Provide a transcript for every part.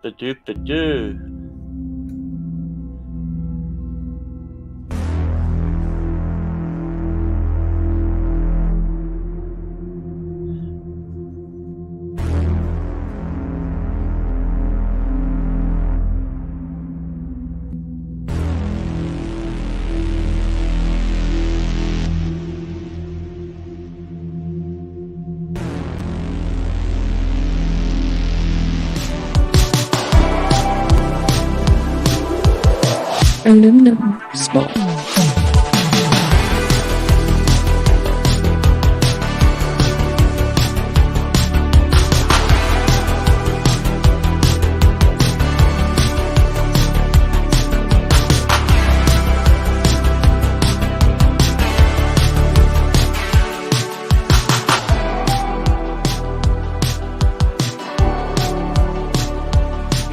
Ba-doop-ba-doo. Aluminum Spork.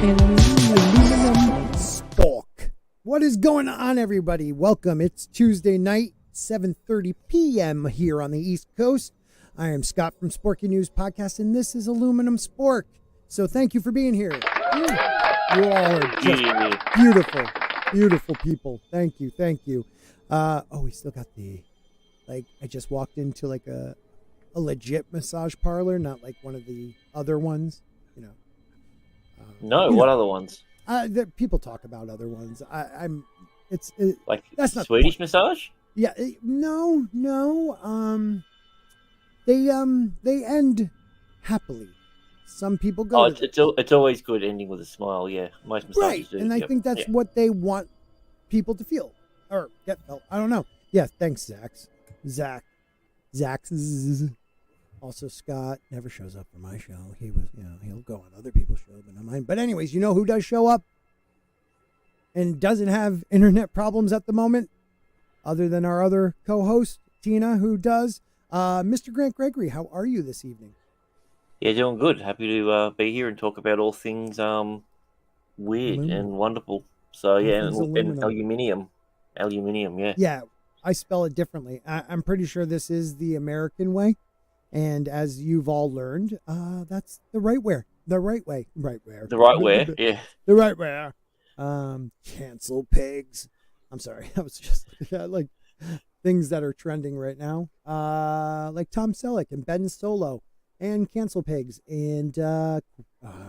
Aluminum Spork. What is going on, everybody? Welcome. It's Tuesday night, 7:30 p.m. here on the East Coast. I am Scott from Sporky News Podcast, and this is Aluminum Spork. So thank you for being here. You all are just beautiful, beautiful people. Thank you, thank you. We still got I just walked into like a legit massage parlor, not like one of the other ones, you know. What other ones? People talk about other ones. That's not Swedish massage? Yeah, no. They end happily. Some people go. It's always good ending with a smile. Yeah, most massages right, do. and I think that's what they want people to feel or get felt. I don't know. Yeah, thanks, Zach. Also, Scott never shows up for my show. He'll go on other people's shows, but not mine. But anyways, you know who does show up and doesn't have internet problems at the moment, other than our other co-host, Tina, who does. Mr. Grant Gregory, how are you this evening? Yeah, doing good. Happy to be here and talk about all things weird and wonderful. So, yeah, and aluminium, yeah. Yeah, I spell it differently. I'm pretty sure this is the American way. And as you've all learned, that's the right way. The right way. Yeah. The right way. Cancel pigs. I'm sorry. I was just like things that are trending right now. Like Tom Selleck and Ben Solo and cancel pigs. And I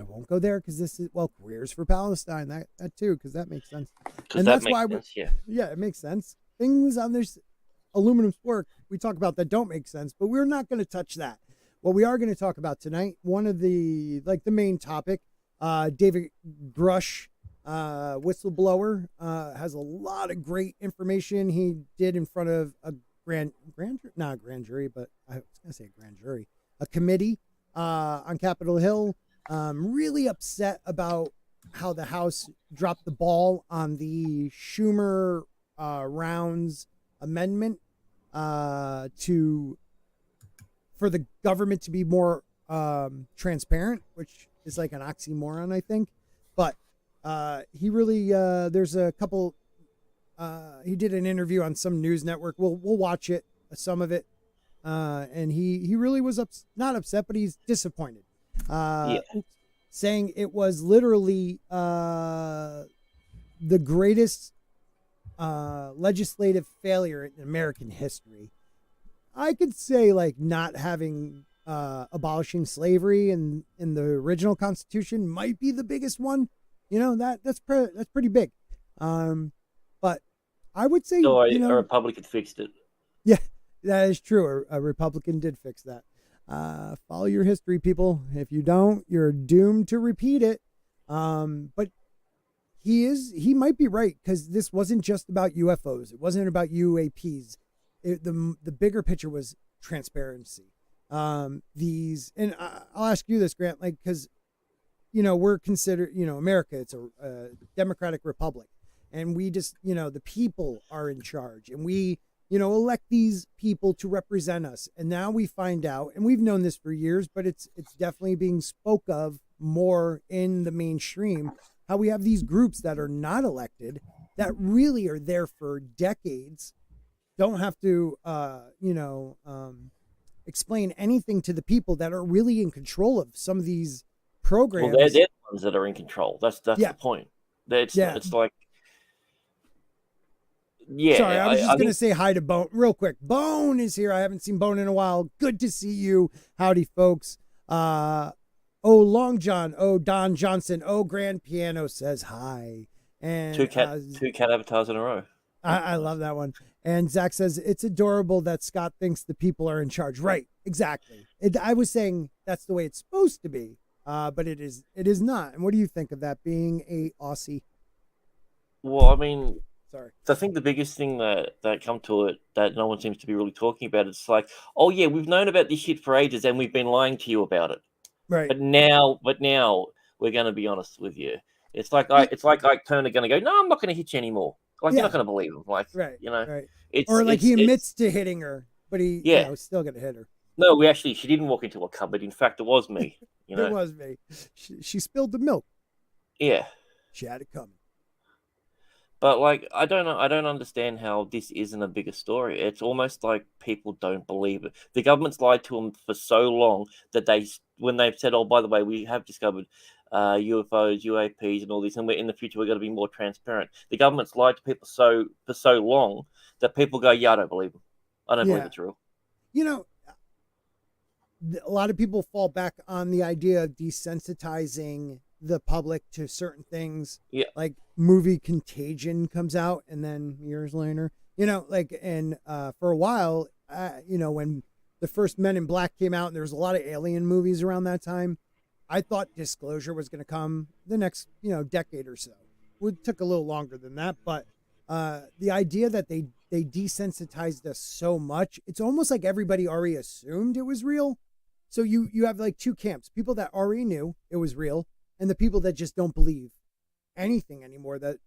won't go there because this is, careers for Palestine. That too, because that makes sense. And that's why it makes sense. Things on this Aluminum Spork we talk about that don't make sense, but we're not going to touch that. What we are going to talk about tonight, one of the main topic, David Grusch, whistleblower, has a lot of great information he did in front of a grand jury, but I was going to say grand jury, a committee on Capitol Hill. Really upset about how the House dropped the ball on the Schumer rounds amendment for the government to be more transparent, which is like an oxymoron, I think. But he really there's a couple. He did an interview on some news network. We'll watch it, some of it, and he really was not upset, but he's disappointed. Saying it was literally the greatest legislative failure in American history. I could say like not having abolishing slavery in the original Constitution might be the biggest one. You know, that's pretty big. But I would say a Republican fixed it. Yeah, that is true. A Republican did fix that. Follow your history, people. If you don't, you're doomed to repeat it. But he might be right, because this wasn't just about UFOs. It wasn't about UAPs. The bigger picture was transparency. And I'll ask you this, Grant, like, because, we're considered, America, it's a democratic republic, and we just, the people are in charge, and we, elect these people to represent us. And now we find out, and we've known this for years, but it's definitely being spoke of more in the mainstream, how we have these groups that are not elected, that really are there for decades, don't have to, explain anything to the people that are really in control of some of these programs. Well, they're the ones that are in control. That's Yeah. the point. It's Yeah. it's like, yeah. Sorry, I was just I gonna think, say hi to Bone real quick. Bone is here. I haven't seen Bone in a while. Good to see you. Howdy, folks. Oh, Long John. Oh, Don Johnson. Oh, Grand Piano says hi. And two cat avatars in a row. I love that one. And Zach says it's adorable that Scott thinks the people are in charge. Right, exactly. I was saying that's the way it's supposed to be, but it is not. And what do you think of that being a Aussie? Well, I mean, sorry. I think the biggest thing that come to it that no one seems to be really talking about, it's like, oh yeah, we've known about this shit for ages and we've been lying to you about it. Right. But now we're going to be honest with you. It's like Ike Turner going to go, no, I'm not going to hit you anymore. Like, you're not going to believe him. Like, right. It's or like he admits to hitting her, but he still going to hit her. No, she didn't walk into a cupboard. In fact, it was me. It was me. She spilled the milk. Yeah, she had it coming. But like, I don't understand how this isn't a bigger story. It's almost like people don't believe it. The government's lied to them for so long that when they've said, "Oh, by the way, we have discovered UFOs, UAPs, and all this, and in the future we're going to be more transparent." The government's lied to people for so long that people go, "Yeah, I don't believe them. I don't believe it's real." You know, a lot of people fall back on the idea of desensitizing the public to certain things. Yeah. Like movie Contagion comes out and then years later, and for a while, when the first Men in Black came out and there was a lot of alien movies around that time, I thought disclosure was going to come the next, decade or so. It took a little longer than that, but the idea that they desensitized us so much, it's almost like everybody already assumed it was real. So you have like two camps, people that already knew it was real and the people that just don't believe anything anymore that,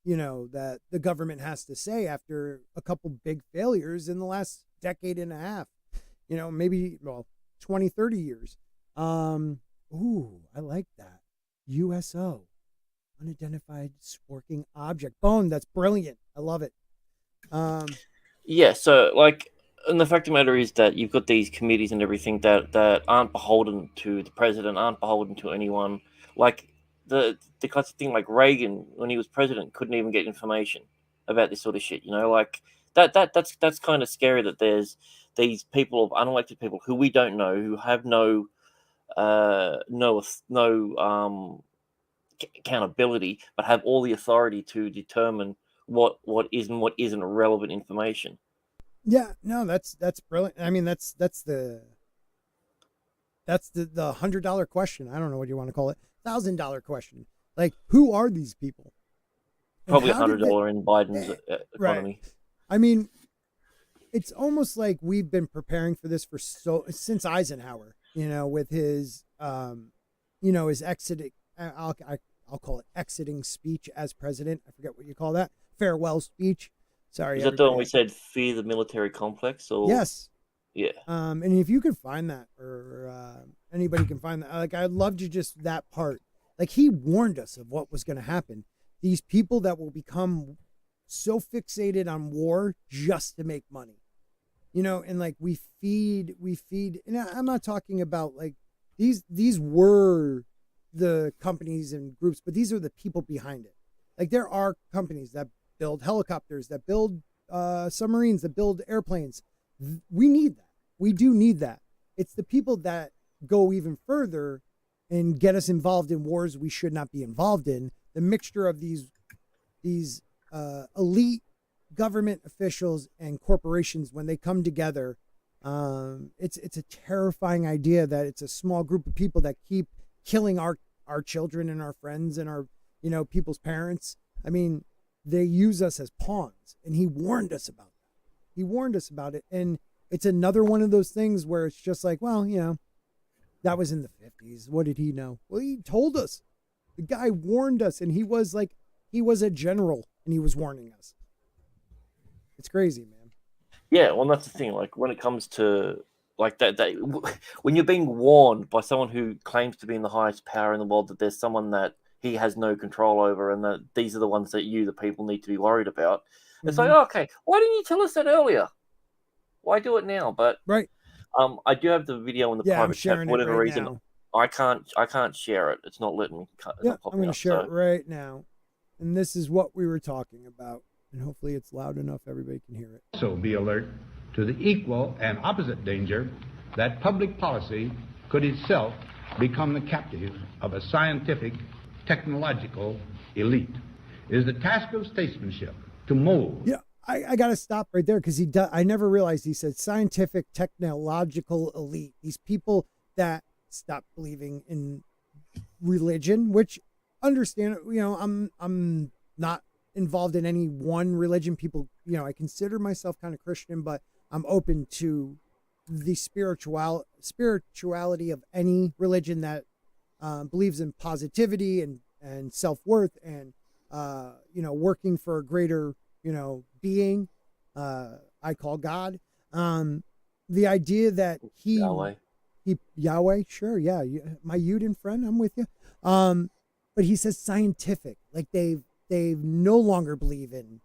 that the government has to say after a couple big failures in the last decade and a half, maybe 20, 30 years. Ooh, I like that. USO, unidentified sporking object. Bone, that's brilliant. I love it. Yeah, so like, and the fact of the matter is that you've got these committees and everything that aren't beholden to the president, aren't beholden to anyone. Like the kind of thing, like Reagan, when he was president, couldn't even get information about this sort of shit. Like that's kind of scary that there's these people of unelected people who we don't know, who have no accountability, but have all the authority to determine what is and what isn't relevant information. Yeah, no, that's brilliant. I mean, that's the $100 question. I don't know what you want to call it. $1,000 question. Like, who are these people? Probably $100 in Biden's economy. Right. I mean, it's almost like we've been preparing for this since Eisenhower. With his his exiting. I'll call it exiting speech as president. I forget what you call that. Farewell speech. Sorry. Is that the one we said fear the military complex? Or yes. Yeah. And if you can find that, or anybody can find that, like, I'd love to just that part. Like, he warned us of what was going to happen. These people that will become so fixated on war just to make money, and like we feed. And I'm not talking about like these were the companies and groups, but these are the people behind it. Like, there are companies that build helicopters, that build submarines, that build airplanes. We need that. We do need that. It's the people that go even further and get us involved in wars we should not be involved in. The mixture of these elite government officials and corporations, when they come together, it's a terrifying idea that it's a small group of people that keep killing our children and our friends and our people's parents. I mean, they use us as pawns, and he warned us about that. He warned us about it, and it's another one of those things where it's just like, well, that was in the 50s. What did he know? Well, he told us. The guy warned us, and he was a general, and he was warning us. It's crazy, man. Yeah, well, that's the thing. Like, when it comes to like that, when you're being warned by someone who claims to be in the highest power in the world that there's someone that he has no control over, and that these are the ones that the people, need to be worried about. It's like, okay, why didn't you tell us that earlier? Why do it now? But right. I do have the video in the private chat for whatever reason. Now. I can't share it. It's not letting me. It's Yeah, not I'm popping going to up. share So it right now. And this is what we were talking about. And hopefully it's loud enough everybody can hear it. Also be alert to the equal and opposite danger that public policy could itself become the captive of a scientific, technological elite. It is the task of statesmanship to mold. Yeah, I got to stop right there because I never realized he said scientific, technological elite. These people that stop believing in religion, which understand, I'm not involved in any one religion. People, I consider myself kind of Christian, but I'm open to the spirituality of any religion that believes in positivity and self-worth and working for a greater being I call God. The idea that Yahweh. Yahweh, sure, yeah, my Yudin friend, I'm with you. But he says scientific, like they no longer believe in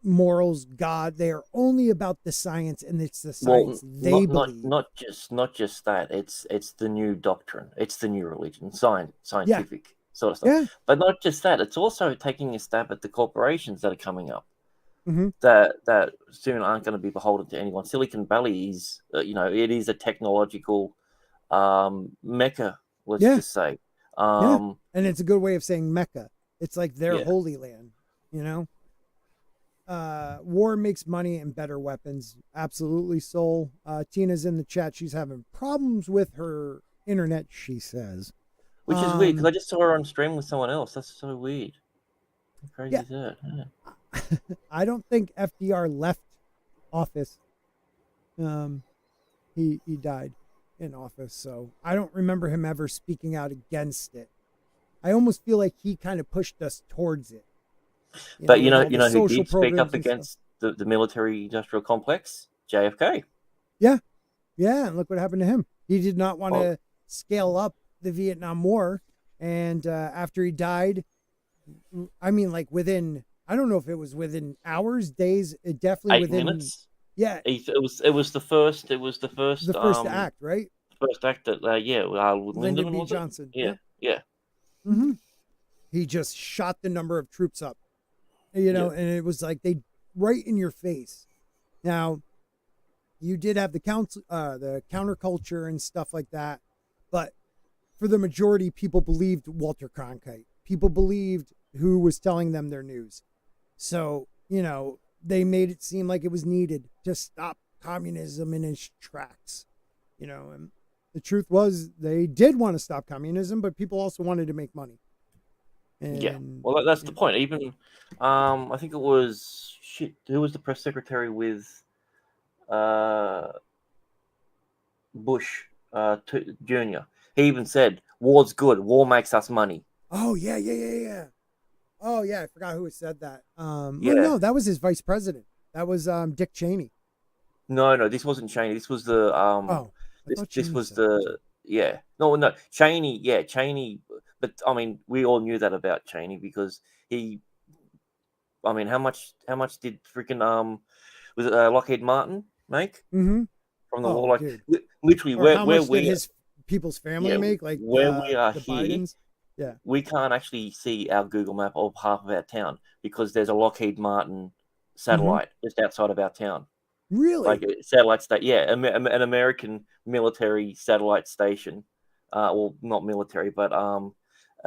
morals, God. They are only about the science, and it's the science they believe. Not just that. It's the new doctrine. It's the new religion, scientific sort of stuff. Yeah. But not just that. It's also taking a stab at the corporations that are coming up. Mm-hmm. That soon aren't going to be beholden to anyone. Silicon Valley is, it is a technological mecca. Let's just say. And it's a good way of saying Mecca. It's like their holy land. War makes money and better weapons. Absolutely, Soul. Tina's in the chat. She's having problems with her internet, she says. Which is weird, because I just saw her on stream with someone else. That's so weird. How crazy is that? Yeah. I don't think FDR left office. He died in office, so I don't remember him ever speaking out against it. I almost feel like he kind of pushed us towards it. But you know who did speak up against the military-industrial complex? JFK. Yeah, and look what happened to him. He did not want to scale up the Vietnam War, and after he died, I mean, like within, I don't know if it was within hours, days, it definitely 8 within minutes. Yeah, it was the first. It was the first. The first act, right? First act that with Lyndon B. Johnson. Yeah. Mm-hmm. He just shot the number of troops up, and it was like they right in your face. Now, you did have the counterculture and stuff like that, but for the majority, people believed Walter Cronkite. People believed who was telling them their news. So, they made it seem like it was needed to stop communism in its tracks. And the truth was they did want to stop communism, but people also wanted to make money. And, well, that's the point. Even, I think it was, who was the press secretary with Bush Jr.? He even said, war's good. War makes us money. Oh, yeah. Oh, yeah, I forgot who said that. Well, no, that was his vice president. That was Dick Cheney. No, this wasn't Cheney. This was the this was the No, Cheney. But I mean, we all knew that about Cheney because he. I mean, how much did freaking was it Lockheed Martin make from the war? Like literally, where we his people's family make, like where we are the here. Bidens? Yeah, we can't actually see our Google map of half of our town because there's a Lockheed Martin satellite just outside of our town. Really? Like a satellite station, an American military satellite station. Well, not military, but they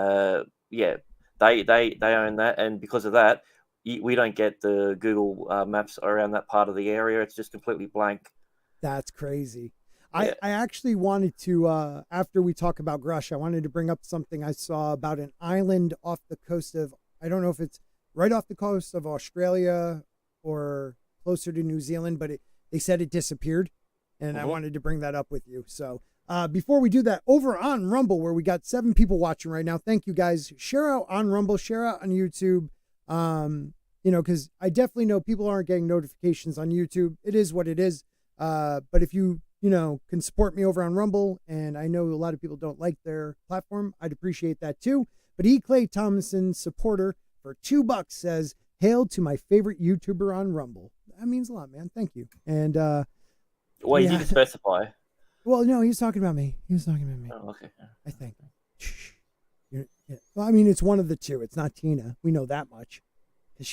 own that, and because of that, we don't get the Google maps around that part of the area. It's just completely blank. That's crazy. I actually wanted to, after we talk about Grusch, I wanted to bring up something I saw about an island off the coast of, I don't know if it's right off the coast of Australia or closer to New Zealand, but they said it disappeared, and I wanted to bring that up with you. So before we do that, over on Rumble, where we got 7 people watching right now, thank you guys. Share out on Rumble, share out on YouTube, because I definitely know people aren't getting notifications on YouTube. It is what it is. But if you can support me over on Rumble, and I know a lot of people don't like their platform, I'd appreciate that too. But E. Clay Thompson, supporter for $2, says, "Hail to my favorite YouTuber on Rumble." That means a lot, man. Thank you. And well, you didn't specify. Well, no, he was talking about me. He was talking about me. Oh, okay. I think. Shh. Yeah. Well, I mean, it's one of the two. It's not Tina. We know that much.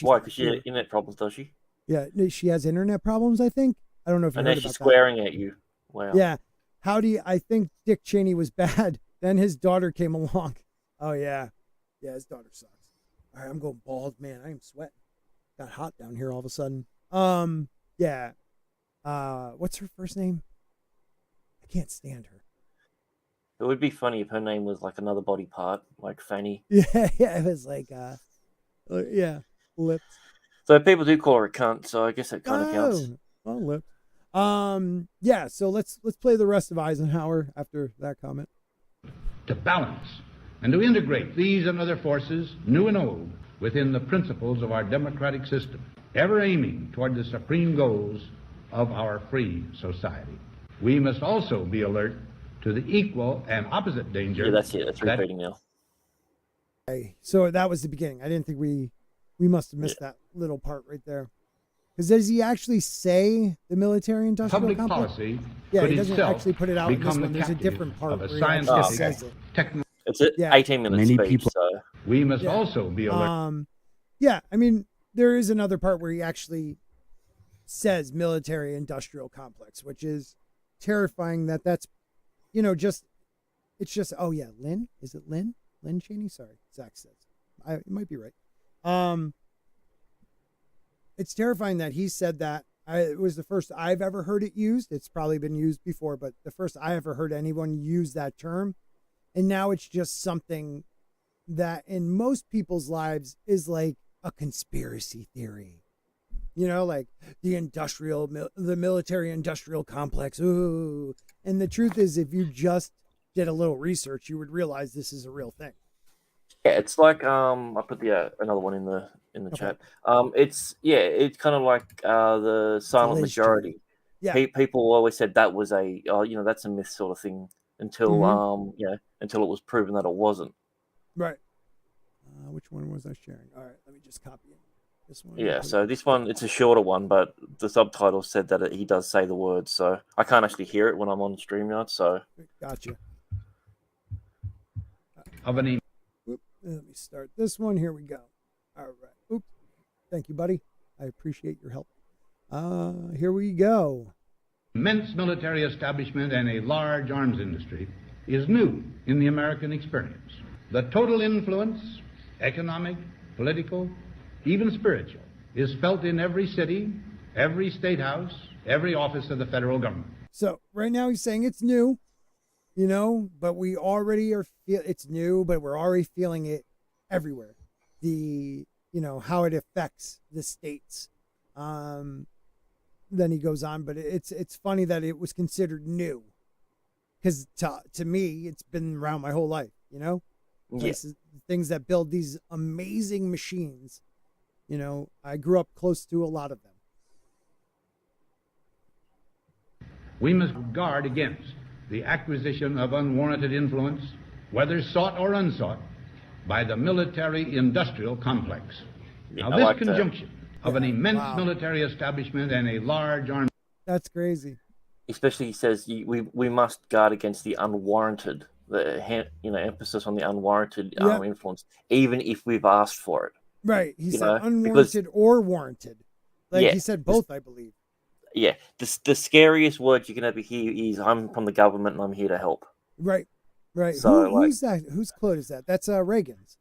Why? Because she had internet problems, does she? Yeah, she has internet problems, I think. I don't know if you and heard then about she's swearing at you. Wow. Yeah. I think Dick Cheney was bad. Then his daughter came along. Oh, yeah. Yeah, his daughter sucks. All right, I'm going bald, man. I am sweating. Got hot down here all of a sudden. Yeah. What's her first name? I can't stand her. It would be funny if her name was like another body part, like Fanny. Yeah, it was like, yeah, lips. So people do call her a cunt, so I guess that kind of counts. Well, lips. Yeah, so let's play the rest of Eisenhower after that comment. To balance and to integrate these and other forces, new and old, within the principles of our democratic system, ever aiming toward the supreme goals of our free society. We must also be alert to the equal and opposite danger. Yeah, that's it. That's repeating now. Okay, so that was the beginning. I didn't think we must have missed that little part right there. Because does he actually say the military-industrial public complex? Policy? Yeah, he doesn't actually put it out in this one. There's a different part where he actually says it. It's an 18-minute speech, people, so we must also be alert. Yeah, I mean, there is another part where he actually says military-industrial complex, which is terrifying. That's, it's just. Oh yeah, Lynn. Is it Lynn? Lynn Cheney? Sorry, Zach says. It might be right. It's terrifying that he said that. It was the first I've ever heard it used. It's probably been used before, but the first I ever heard anyone use that term. And now it's just something that in most people's lives is like a conspiracy theory. Like the military industrial complex. Ooh. And the truth is, if you just did a little research, you would realize this is a real thing. Yeah, it's like I put the another one in the chat. It's kind of like the silent majority. Yeah, people always said that was that's a myth sort of thing until until it was proven that it wasn't. Right. Which one was I sharing? All right, let me just copy it. This one. Yeah, so this one, it's a shorter one, but the subtitle said that he does say the words, so I can't actually hear it when I'm on StreamYard. So gotcha. Of an Let me start this one. Here we go. All right. Oops. Thank you, buddy. I appreciate your help. Here we go. Immense military establishment and a large arms industry is new in the American experience. The total influence, economic, political, even spiritual, is felt in every city, every state house, every office of the federal government. So right now he's saying it's new, but we already it's new, but we're already feeling it everywhere. How it affects the states. Then he goes on, but it's funny that it was considered new, because to me it's been around my whole life. Places, things that build these amazing machines. I grew up close to a lot of them. We must guard against the acquisition of unwarranted influence, whether sought or unsought, by the military-industrial complex. Now, this conjunction of an immense military establishment and a large army. That's crazy. Especially, he says we must guard against the unwarranted, emphasis on the unwarranted influence, even if we've asked for it. Right. He said unwarranted or warranted. He said both, I believe. Yeah. The scariest word you can ever hear is, I'm from the government and I'm here to help. Right. Right. So, who's that? Whose quote is that? That's Reagan's.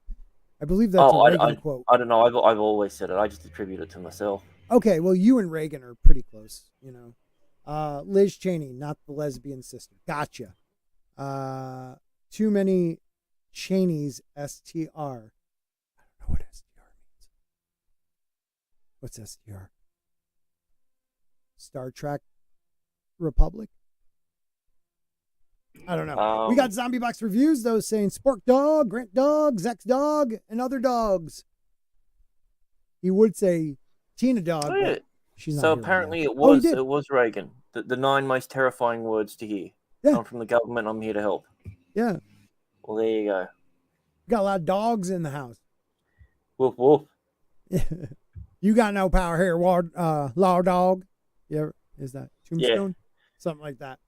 I believe that's a Reagan quote. I don't know. I've always said it. I just attribute it to myself. Okay. Well, you and Reagan are pretty close, Liz Cheney, not the lesbian sister. Gotcha. Too many Cheneys, STR. I don't know what STR means. What's STR? Star Trek Republic? I don't know. We got Zombie Box reviews, though, saying Spork Dog, Grant Dog, Zex Dog, and other dogs. He would say Tina Dog. But she's not so here apparently right it was Reagan. The 9 most terrifying words to hear. Yeah. I'm from the government. I'm here to help. Yeah. Well, there you go. Got a lot of dogs in the house. Woof woof. You got no power here, law dog. Yeah, is that Tombstone? Something like that.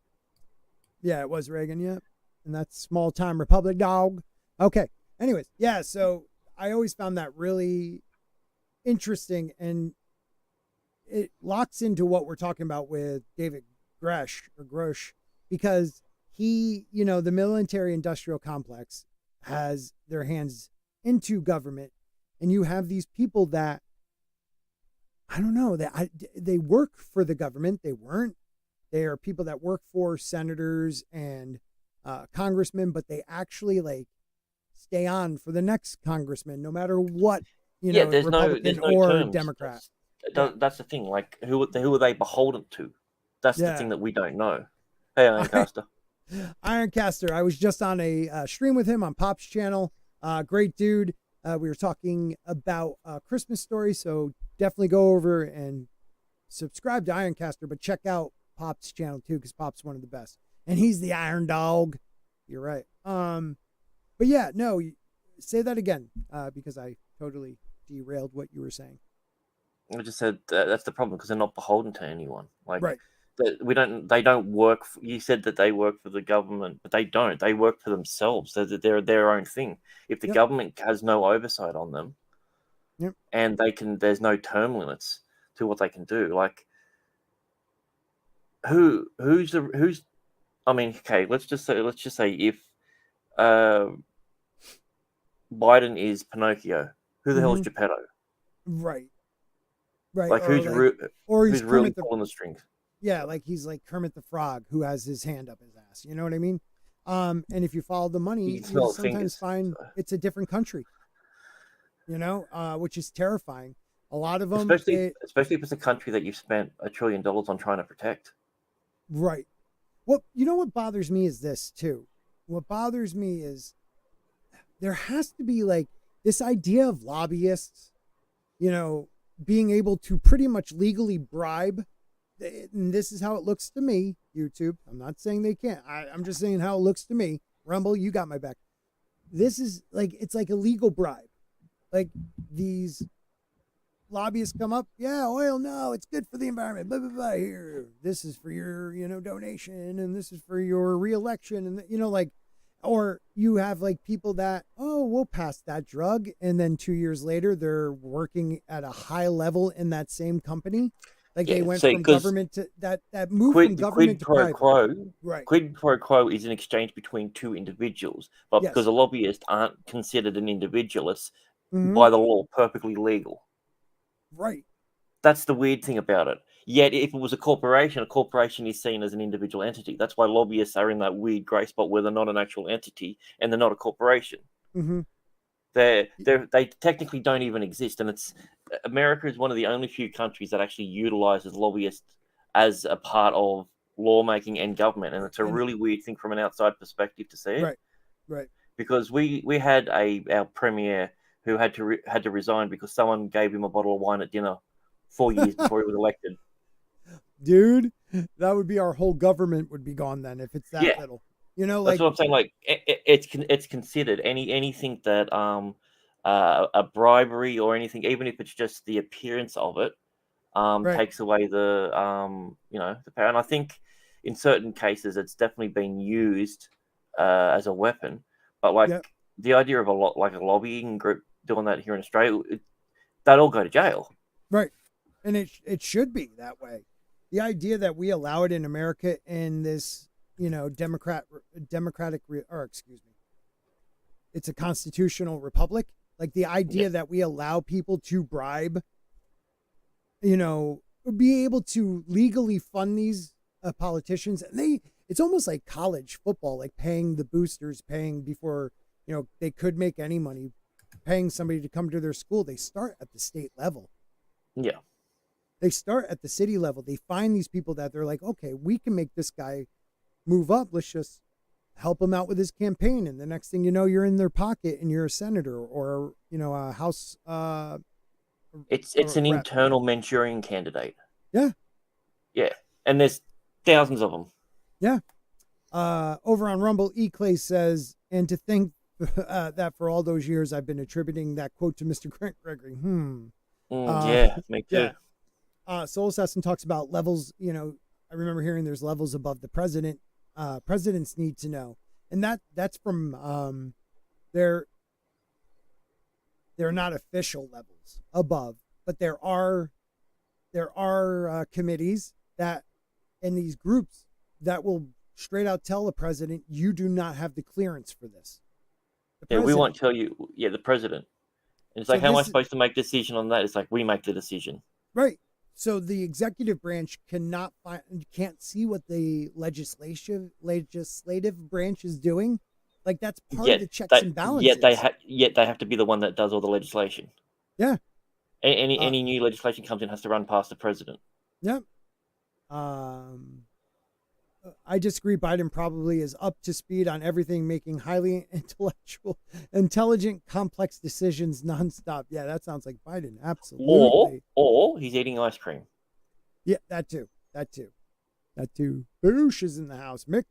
Yeah, it was Reagan. Yeah, and that's small time Republic dog. Okay. Anyways, yeah. So I always found that really interesting, and it locks into what we're talking about with David Grusch, because he, the military industrial complex has their hands into government, and you have these people that I don't know that they work for the government. They are people that work for senators and congressmen, but they actually like stay on for the next congressman, no matter what, Republican no or terms. Democrat. That's the thing. Like, who are they beholden to? That's the thing that we don't know. Hey, Ironcaster. Ironcaster. I was just on a stream with him on Pop's channel. Great dude. We were talking about Christmas stories, so definitely go over and subscribe to Ironcaster, but check out Pop's channel too, because Pop's one of the best, and he's the Iron Dog. You're right. But yeah, no, say that again, because I totally derailed what you were saying. I just said that's the problem, because they're not beholden to anyone. Like, right. They don't work. You said that they work for the government, but they don't. They work for themselves. They're their own thing. If the government has no oversight on them, and there's no term limits to what they can do. Like, who's? I mean, okay, let's just say if Biden is Pinocchio, who the hell is Geppetto? Right. Like, who's really pulling the strings? Yeah, like he's like Kermit the Frog, who has his hand up his ass. You know what I mean? And if you follow the money, you sometimes find it's a different country. Which is terrifying. A lot of them, especially if it's a country that you've spent $1 trillion on trying to protect. Right. Well, what bothers me is this too. What bothers me is there has to be like this idea of lobbyists, being able to pretty much legally bribe. And this is how it looks to me, YouTube. I'm not saying they can't. I'm just saying how it looks to me. Rumble, you got my back. This is like, it's like a legal bribe. Like these lobbyists come up. Yeah, oil, no, it's good for the environment. Blah, blah, blah. Here, this is for your, donation. And this is for your reelection. And, or you have like people that, we'll pass that drug. And then 2 years later, they're working at a high level in that same company. Like they went from government to that move from government to private. Right. Quid pro quo is an exchange between two individuals, but because a lobbyist aren't considered an individual, it's by the law perfectly legal. Right. That's the weird thing about it. Yet, if it was a corporation is seen as an individual entity. That's why lobbyists are in that weird grey spot where they're not an actual entity and they're not a corporation. Mm-hmm. They technically don't even exist, and America is one of the only few countries that actually utilizes lobbyists as a part of lawmaking and government, and it's a really weird thing from an outside perspective to see. Right. Because we had our premier who had to resign because someone gave him a bottle of wine at dinner 4 years before he was elected. Dude, that would be our whole government would be gone then if it's that little. That's what I'm saying. Like it's considered anything that a bribery or anything, even if it's just the appearance of it, takes away the the power. And I think in certain cases it's definitely been used as a weapon. But the idea of a lobbying group doing that here in Australia, they'd all go to jail. Right, and it should be that way. The idea that we allow it in America in this. It's a constitutional republic. Like the idea that we allow people to bribe, be able to legally fund these politicians. And it's almost like college football, like paying the boosters, paying before, they could make any money, paying somebody to come to their school. They start at the state level. Yeah. They start at the city level. They find these people that they're like, okay, we can make this guy move up. Let's just help him out with his campaign. And the next thing you know, you're in their pocket and you're a senator or, a house. It's an internal Manchurian candidate. Yeah. Yeah. And there's thousands of them. Yeah. Over on Rumble, Clay says, and to think that for all those years, I've been attributing that quote to Mr. Grant Gregory. Yeah, me too. Soul Assassin talks about levels, I remember hearing there's levels above the president. presidents need to know, and that's from they're not official levels above, but there are committees that and these groups that will straight out tell the president, you do not have the clearance for this. Yeah, we won't tell you. Yeah, the president. And it's like, how am I supposed to make a decision on that? It's like, we make the decision. Right. So the executive branch can't see what the legislative branch is doing. Like, that's part of the checks and balances. Yet they have to be the one that does all the legislation. Yeah. Any new legislation comes in has to run past the president. Yep. I disagree. Biden probably is up to speed on everything, making highly intelligent, complex decisions nonstop. Yeah, that sounds like Biden. Absolutely. Or he's eating ice cream. Yeah, that too. Boosh is in the house. Mick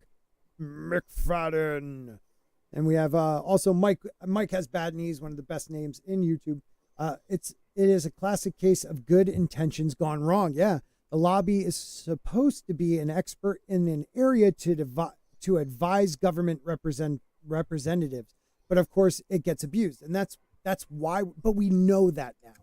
McFadden. And we have also Mike. Mike has bad knees, one of the best names in YouTube. It is a classic case of good intentions gone wrong. Yeah. The lobby is supposed to be an expert in an area to advise government representatives, but of course it gets abused, and that's why. But we know that now.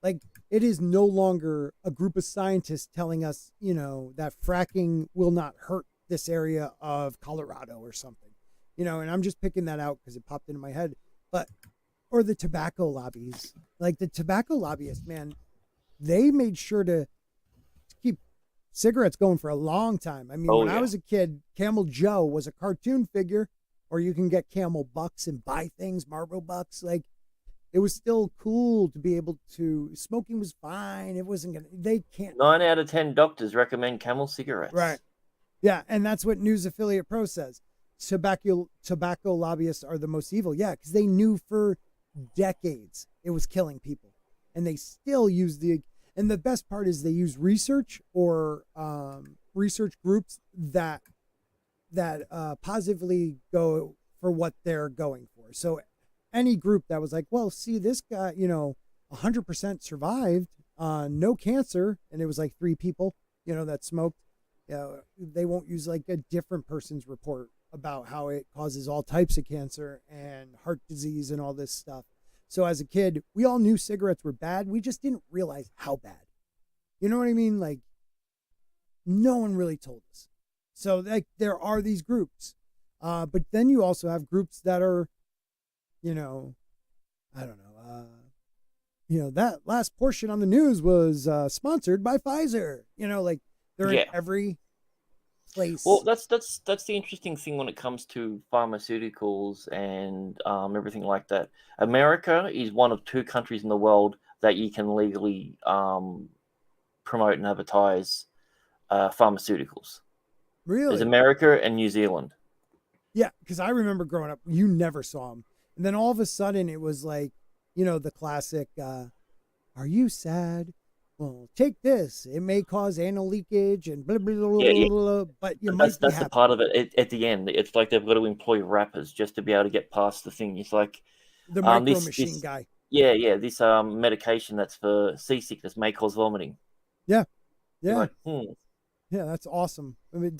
Like, it is no longer a group of scientists telling us, that fracking will not hurt this area of Colorado or something, And I'm just picking that out because it popped into my head. Or the tobacco lobbies, like the tobacco lobbyists, man, they made sure to keep cigarettes going for a long time. I mean, when I was a kid, Camel Joe was a cartoon figure, or you can get Camel Bucks and buy things, Marlboro Bucks. Like, it was still cool to be able to, smoking was fine. It wasn't they can't. 9 out of 10 doctors recommend Camel cigarettes. Right. Yeah. And that's what News Affiliate Pro says. Tobacco lobbyists are the most evil. Yeah. Because they knew for decades it was killing people, and they still use and the best part is they use research or research groups that positively go for what they're going for. So any group that was like, well, see, this guy, 100% survived, no cancer, and it was like 3 people, that smoked. They won't use like a different person's report about how it causes all types of cancer and heart disease and all this stuff. So as a kid, we all knew cigarettes were bad. We just didn't realize how bad. You know what I mean? Like, no one really told us. So like, there are these groups. But then you also have groups that are, I don't know. That last portion on the news was sponsored by Pfizer. Like, they're in every place. Well, that's the interesting thing when it comes to pharmaceuticals and everything like that. America is one of 2 countries in the world that you can legally promote and advertise pharmaceuticals. Really? There's America and New Zealand. Yeah, because I remember growing up, you never saw them. And then all of a sudden it was like, the classic, are you sad? Well, take this. It may cause anal leakage and blah, blah, blah, blah, blah, but you might be happy. That's the part of it at the end. It's like they've got to employ rappers just to be able to get past the thing. It's like the micro machine guy. Yeah. This medication that's for seasickness may cause vomiting. Yeah. Like, Yeah, that's awesome. I mean,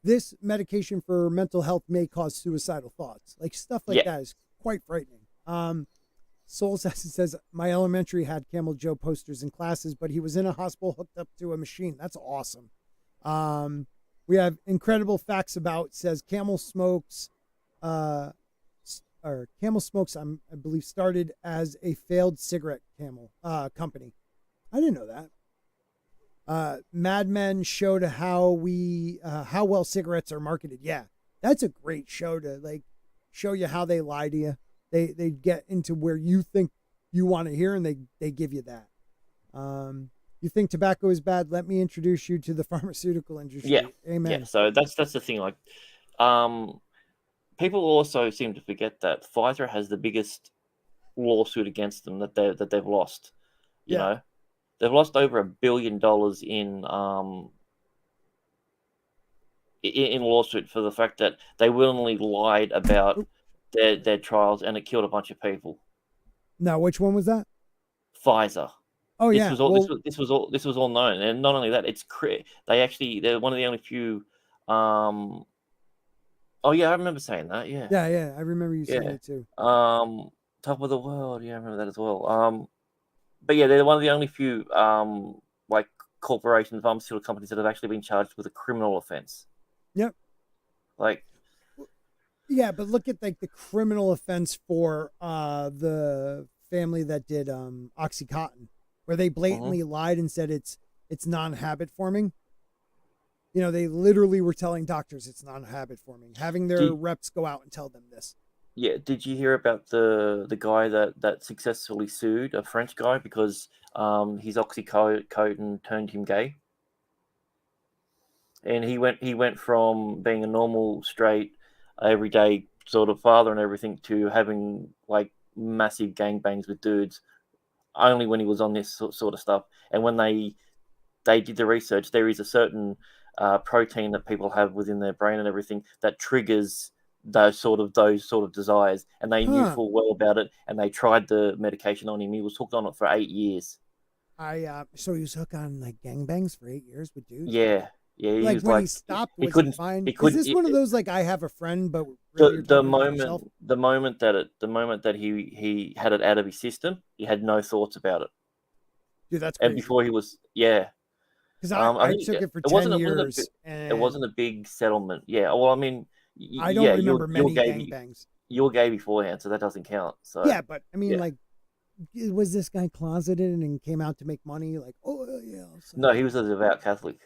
this medication for mental health may cause suicidal thoughts. Like, stuff like that is quite frightening. Soul Assassin says, my elementary had Camel Joe posters in classes, but he was in a hospital hooked up to a machine. That's awesome. We have incredible facts about, says Camel Smokes, I believe, started as a failed cigarette company. I didn't know that. Mad Men showed how well cigarettes are marketed. Yeah, that's a great show to like show you how they lie to you. They get into where you think you want to hear, and they give you that. You think tobacco is bad? Let me introduce you to the pharmaceutical industry. Yeah. Amen. Yeah. So that's the thing. Like, people also seem to forget that Pfizer has the biggest lawsuit against them that they've lost. You know, they've lost over $1 billion in lawsuit for the fact that they willingly lied about their trials, and it killed a bunch of people. Now, which one was that? Pfizer. Oh, this was all known, and not only that, they're one of the only few Oh yeah, I remember saying that. Yeah. Yeah, I remember you saying Yeah. it too. Top of the world. Yeah, I remember that as well. But yeah, they're one of the only few like corporations, pharmaceutical companies that have actually been charged with a criminal offense. Yep. Like, Yeah, but look at like the criminal offense for the family that did OxyContin, where they blatantly lied and said it's non-habit forming. You know, they literally were telling doctors it's non-habit forming, having their reps go out and tell them this. Yeah, did you hear about the guy that successfully sued, a French guy, because his oxycodone turned him gay? And he went from being a normal, straight, everyday sort of father and everything to having like massive gangbangs with dudes only when he was on this sort of stuff. And when they did the research, there is a certain protein that people have within their brain and everything that triggers those sort of desires, and they knew full well about it, and they tried the medication on him. He was hooked on it for 8 years. So he was hooked on like gangbangs for 8 years with dudes. Yeah. He like was when like, he stopped, he was couldn't. he fine? He couldn't. Is this one of those like I have a friend, but The really moment that he had it out of his system, he had no thoughts about it. Dude, that's crazy. And before he was, yeah. Because I took it for 10 years. It wasn't a big settlement. Yeah. Well, I mean, I don't remember many gangbangs. You were gay beforehand, so that doesn't count. So yeah, but I mean, like, was this guy closeted and came out to make money? Like, oh yeah. No, he was a devout Catholic.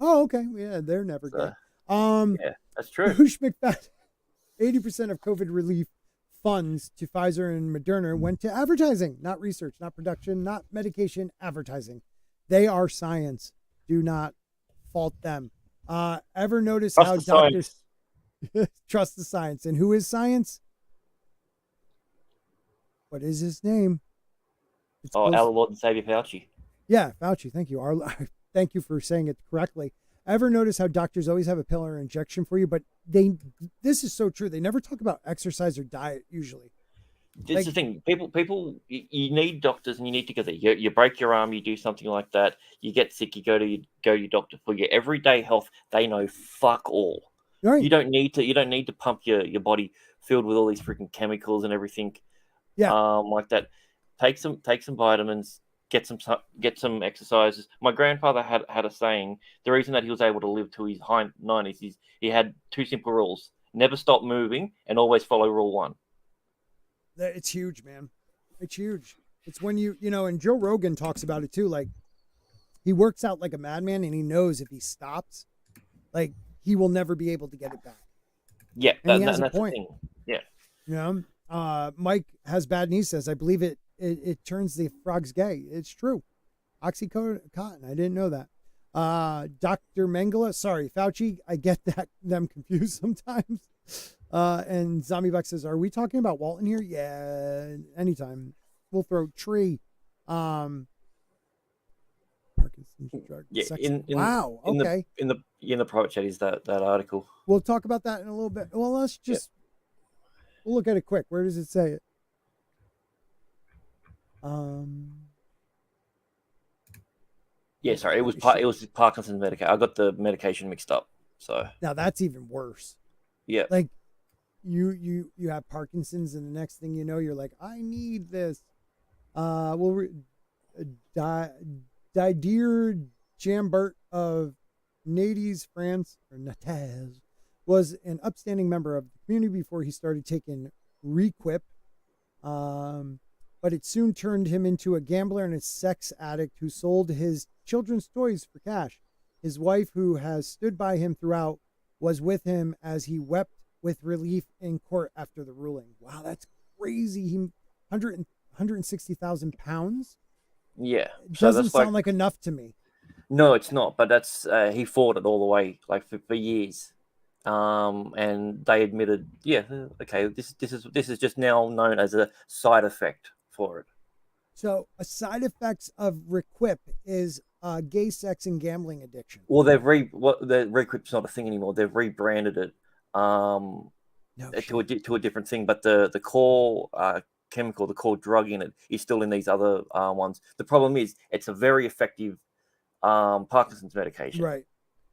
Oh, okay. Yeah, they're never gay. Yeah, that's true. Grusch McFadden, 80% of COVID relief funds to Pfizer and Moderna went to advertising, not research, not production, not medication, advertising. They are science. Do not fault them. Ever notice how doctors trust the science? And who is science? What is his name? Our Lord and Savior Fauci. Yeah, Fauci. Thank you. Thank you for saying it correctly. Ever notice how doctors always have a pill or injection for you, but this is so true. They never talk about exercise or diet usually. It's the thing. People, you need doctors, and you need to go there. You break your arm, you do something like that. You get sick, you go to your doctor for your everyday health. They know fuck all. Right. You don't need to pump your body filled with all these freaking chemicals and everything. Yeah. Like that. Take some vitamins. Get some exercises. My grandfather had a saying. The reason that he was able to live to his high 90s is he had 2 simple rules: never stop moving and always follow rule 1. It's huge, man. It's huge. It's when you know, and Joe Rogan talks about it too. Like, he works out like a madman, and he knows if he stops, like, he will never be able to get it back. Yeah, and that's a point. The thing. Yeah. You know, Mike has bad knee says, I believe it turns the frogs gay. It's true. Oxycontin. I didn't know that. Dr. Mengele, sorry, Fauci. I get them confused sometimes. And Zombie Buck says, are we talking about Walton here? Yeah, anytime. We'll throw tree. Parkinson's drug. Yeah. Wow. Okay. In the private chat is that article. We'll talk about that in a little bit. Well, let's just we'll look at it quick. Where does it say it? Yeah, sorry. It was Parkinson's medication. I got the medication mixed up. So now that's even worse. Yeah. Like you have Parkinson's, and the next thing you know, you're like, I need this. Didier Jambert of Nades, France, or Nataz, was an upstanding member of the community before he started taking Requip. But it soon turned him into a gambler and a sex addict who sold his children's toys for cash. His wife, who has stood by him throughout, was with him as he wept with relief in court after the ruling. Wow, that's crazy. He 160,000 pounds. Yeah, it doesn't sound like enough to me. No, it's not. But that's he fought it all the way, like for years. And they admitted, yeah, okay, this is just now known as a side effect for it. So a side effects of Requip is gay sex and gambling addiction. Well, the Requip's not a thing anymore. They've rebranded it to a different thing. But the core chemical, the core drug in it is still in these other ones. The problem is it's a very effective Parkinson's medication. Right.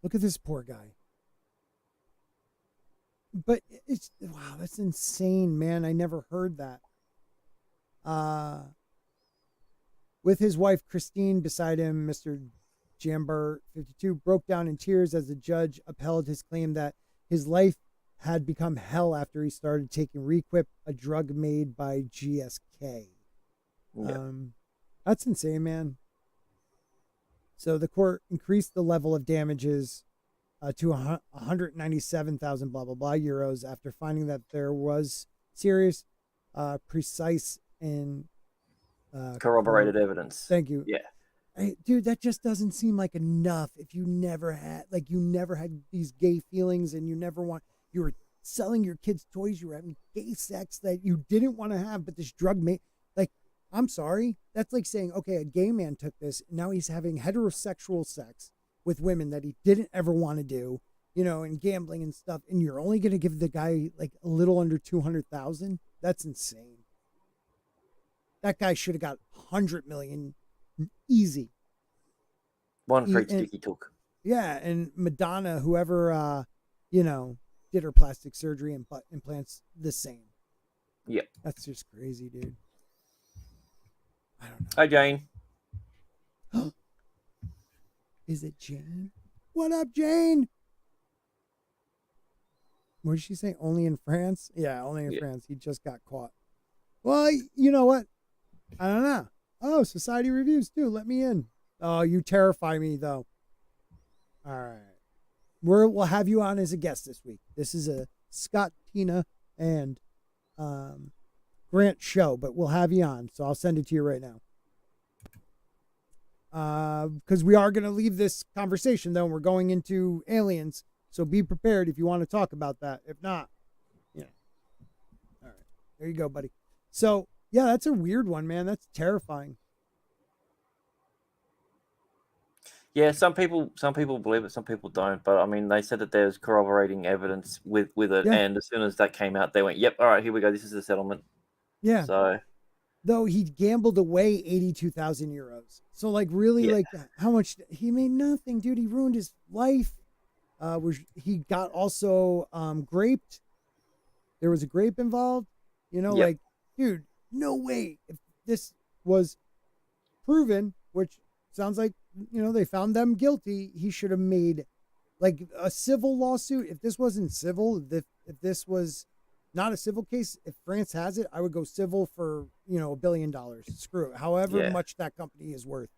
Look at this poor guy. but it's wow, that's insane, man. I never heard that. With his wife Christine beside him, Mr. Jambert, 52, broke down in tears as the judge upheld his claim that his life had become hell after he started taking Requip, a drug made by GSK. Yeah. That's insane, man. So the court increased the level of damages to 197,000 blah blah blah euros after finding that there was serious, precise, and Corroborated evidence. Thank you. Yeah. Hey, dude, that just doesn't seem like enough. If you never had these gay feelings, and you were selling your kids toys, you were having gay sex that you didn't want to have, but this drug made, like, I'm sorry, that's like saying, okay, a gay man took this, now he's having heterosexual sex with women that he didn't ever want to do, and gambling and stuff, and you're only going to give the guy like a little under 200,000. That's insane. That guy should have got 100 million easy. One for each dick he took. Yeah, and Madonna, whoever did her plastic surgery and butt implants, the same. Yeah. That's just crazy, dude. I don't know. Hi, Jane. Is it Jane? What up, Jane? What did she say? Only in France? Yeah, only in France. He just got caught. Well, you know what? I don't know. Oh, Society Reviews too. Let me in. Oh, you terrify me though. All right. We'll have you on as a guest this week. This is a Scott, Tina, and Grant show, but we'll have you on. So I'll send it to you right now. Because we are going to leave this conversation though, and we're going into aliens. So be prepared if you want to talk about that. If not, All right. There you go, buddy. So yeah, that's a weird one, man. That's terrifying. Yeah, some people believe it, some people don't. But I mean, they said that there's corroborating evidence with it, and as soon as that came out, they went, "Yep, all right, here we go. This is the settlement." Yeah. So, though he gambled away 82,000 euros. So like really, like how much he made? Nothing, dude. He ruined his life. He got also graped. There was a grape involved. Like, dude, no way. If this was proven, which sounds like, they found them guilty, he should have made like a civil lawsuit. If this wasn't civil, if this was not a civil case, if France has it, I would go civil for, $1 billion. Screw it. However much that company is worth.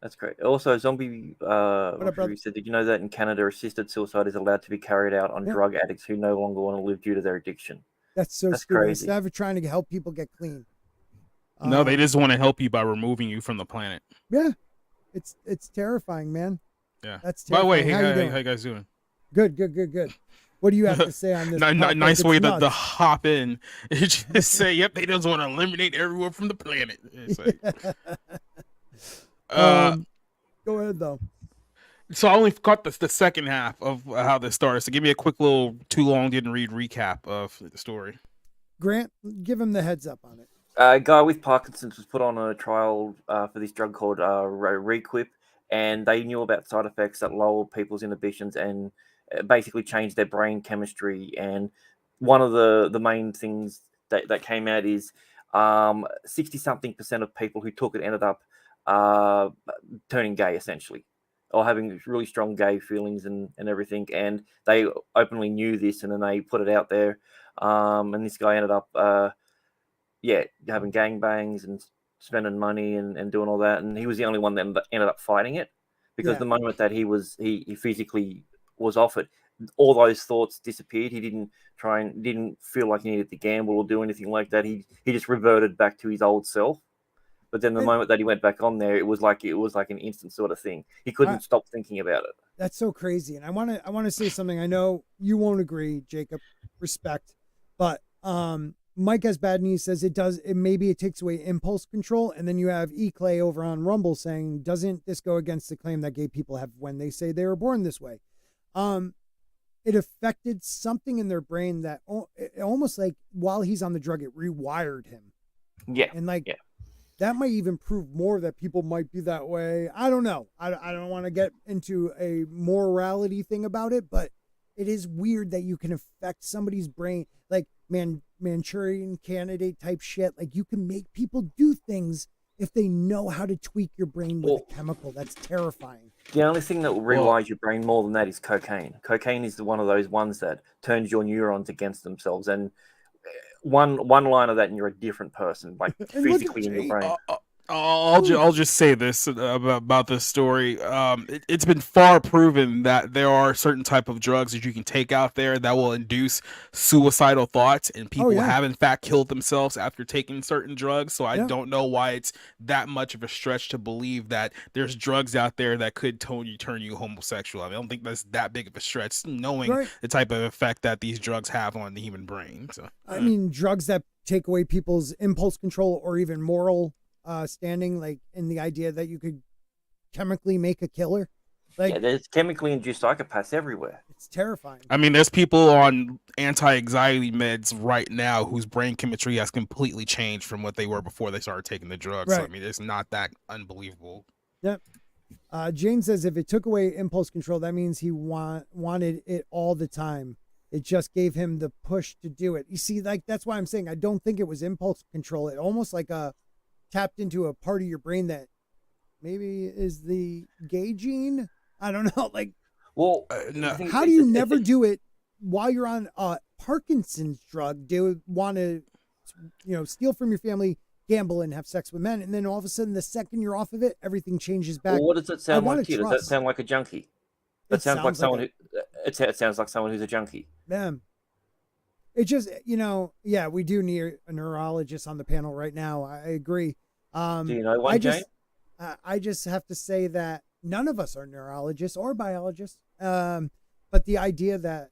that's great. Also, Zombie said, did you know that in Canada, assisted suicide is allowed to be carried out on drug addicts who no longer want to live due to their addiction? That's stupid. Crazy. Instead of trying to help people get clean. No, they just want to help you by removing you from the planet. Yeah. It's terrifying, man. Yeah. That's terrifying. By the way, how you guys doing? Good. What do you have to say on this? Nice way to hop in. Just say, yep, they just want to eliminate everyone from the planet. It's like, go ahead, though. So I only caught the second half of how this started. So give me a quick little, too long, didn't read recap of the story. Grant, give him the heads up on it. A guy with Parkinson's was put on a trial for this drug called Requip, and they knew about side effects that lower people's inhibitions and basically changed their brain chemistry. And one of the main things that came out is 60-something% of people who took it ended up turning gay, essentially, or having really strong gay feelings and everything. And they openly knew this, and then they put it out there. And this guy ended up, having gangbangs and spending money and doing all that. And he was the only one that ended up fighting it, because the moment that he physically was off it, all those thoughts disappeared. He didn't feel like he needed to gamble or do anything like that. He just reverted back to his old self. But then the moment that he went back on there, it was like an instant sort of thing. He couldn't stop thinking about it. That's so crazy. And I want to say something. I know you won't agree, Jacob. Respect, but Mike has bad news. Says maybe it takes away impulse control. And then you have Clay over on Rumble saying, doesn't this go against the claim that gay people have when they say they were born this way? It affected something in their brain that almost like while he's on the drug, it rewired him. Yeah. And that might even prove more that people might be that way. I don't know. I don't want to get into a morality thing about it, but it is weird that you can affect somebody's brain, like Manchurian Candidate type shit. Like you can make people do things if they know how to tweak your brain with a chemical. That's terrifying. The only thing that will rewire your brain more than that is cocaine. Cocaine is one of those ones that turns your neurons against themselves, and one line of that, and you're a different person, like physically in your brain. I'll just say this about this story. It's been far proven that there are certain type of drugs that you can take out there that will induce suicidal thoughts, and people have in fact killed themselves after taking certain drugs. So I don't know why it's that much of a stretch to believe that there's drugs out there that could turn you homosexual. I don't think that's that big of a stretch, knowing the type of effect that these drugs have on the human brain. So I mean, drugs that take away people's impulse control or even moral standing, like in the idea that you could chemically make a killer. Like, there's chemically induced psychopaths everywhere. It's terrifying. I mean, there's people on anti-anxiety meds right now whose brain chemistry has completely changed from what they were before they started taking the drugs. So, I mean, it's not that unbelievable. Yep. Jane says if it took away impulse control, that means he wanted it all the time. It just gave him the push to do it. You see, like, that's why I'm saying I don't think it was impulse control. It almost like tapped into a part of your brain that maybe is the gay gene. I don't know. Like, well, no. How do you never do it while you're on Parkinson's drug? Do you want to, steal from your family, gamble, and have sex with men, and then all of a sudden, the second you're off of it, everything changes back. Well, what does it sound like to you? Does that sound like a junkie? It sounds like someone it sounds like someone who's a junkie. Man. It just, we do need a neurologist on the panel right now. I agree. Do you know one, Jane? I just have to say that none of us are neurologists or biologists. But the idea that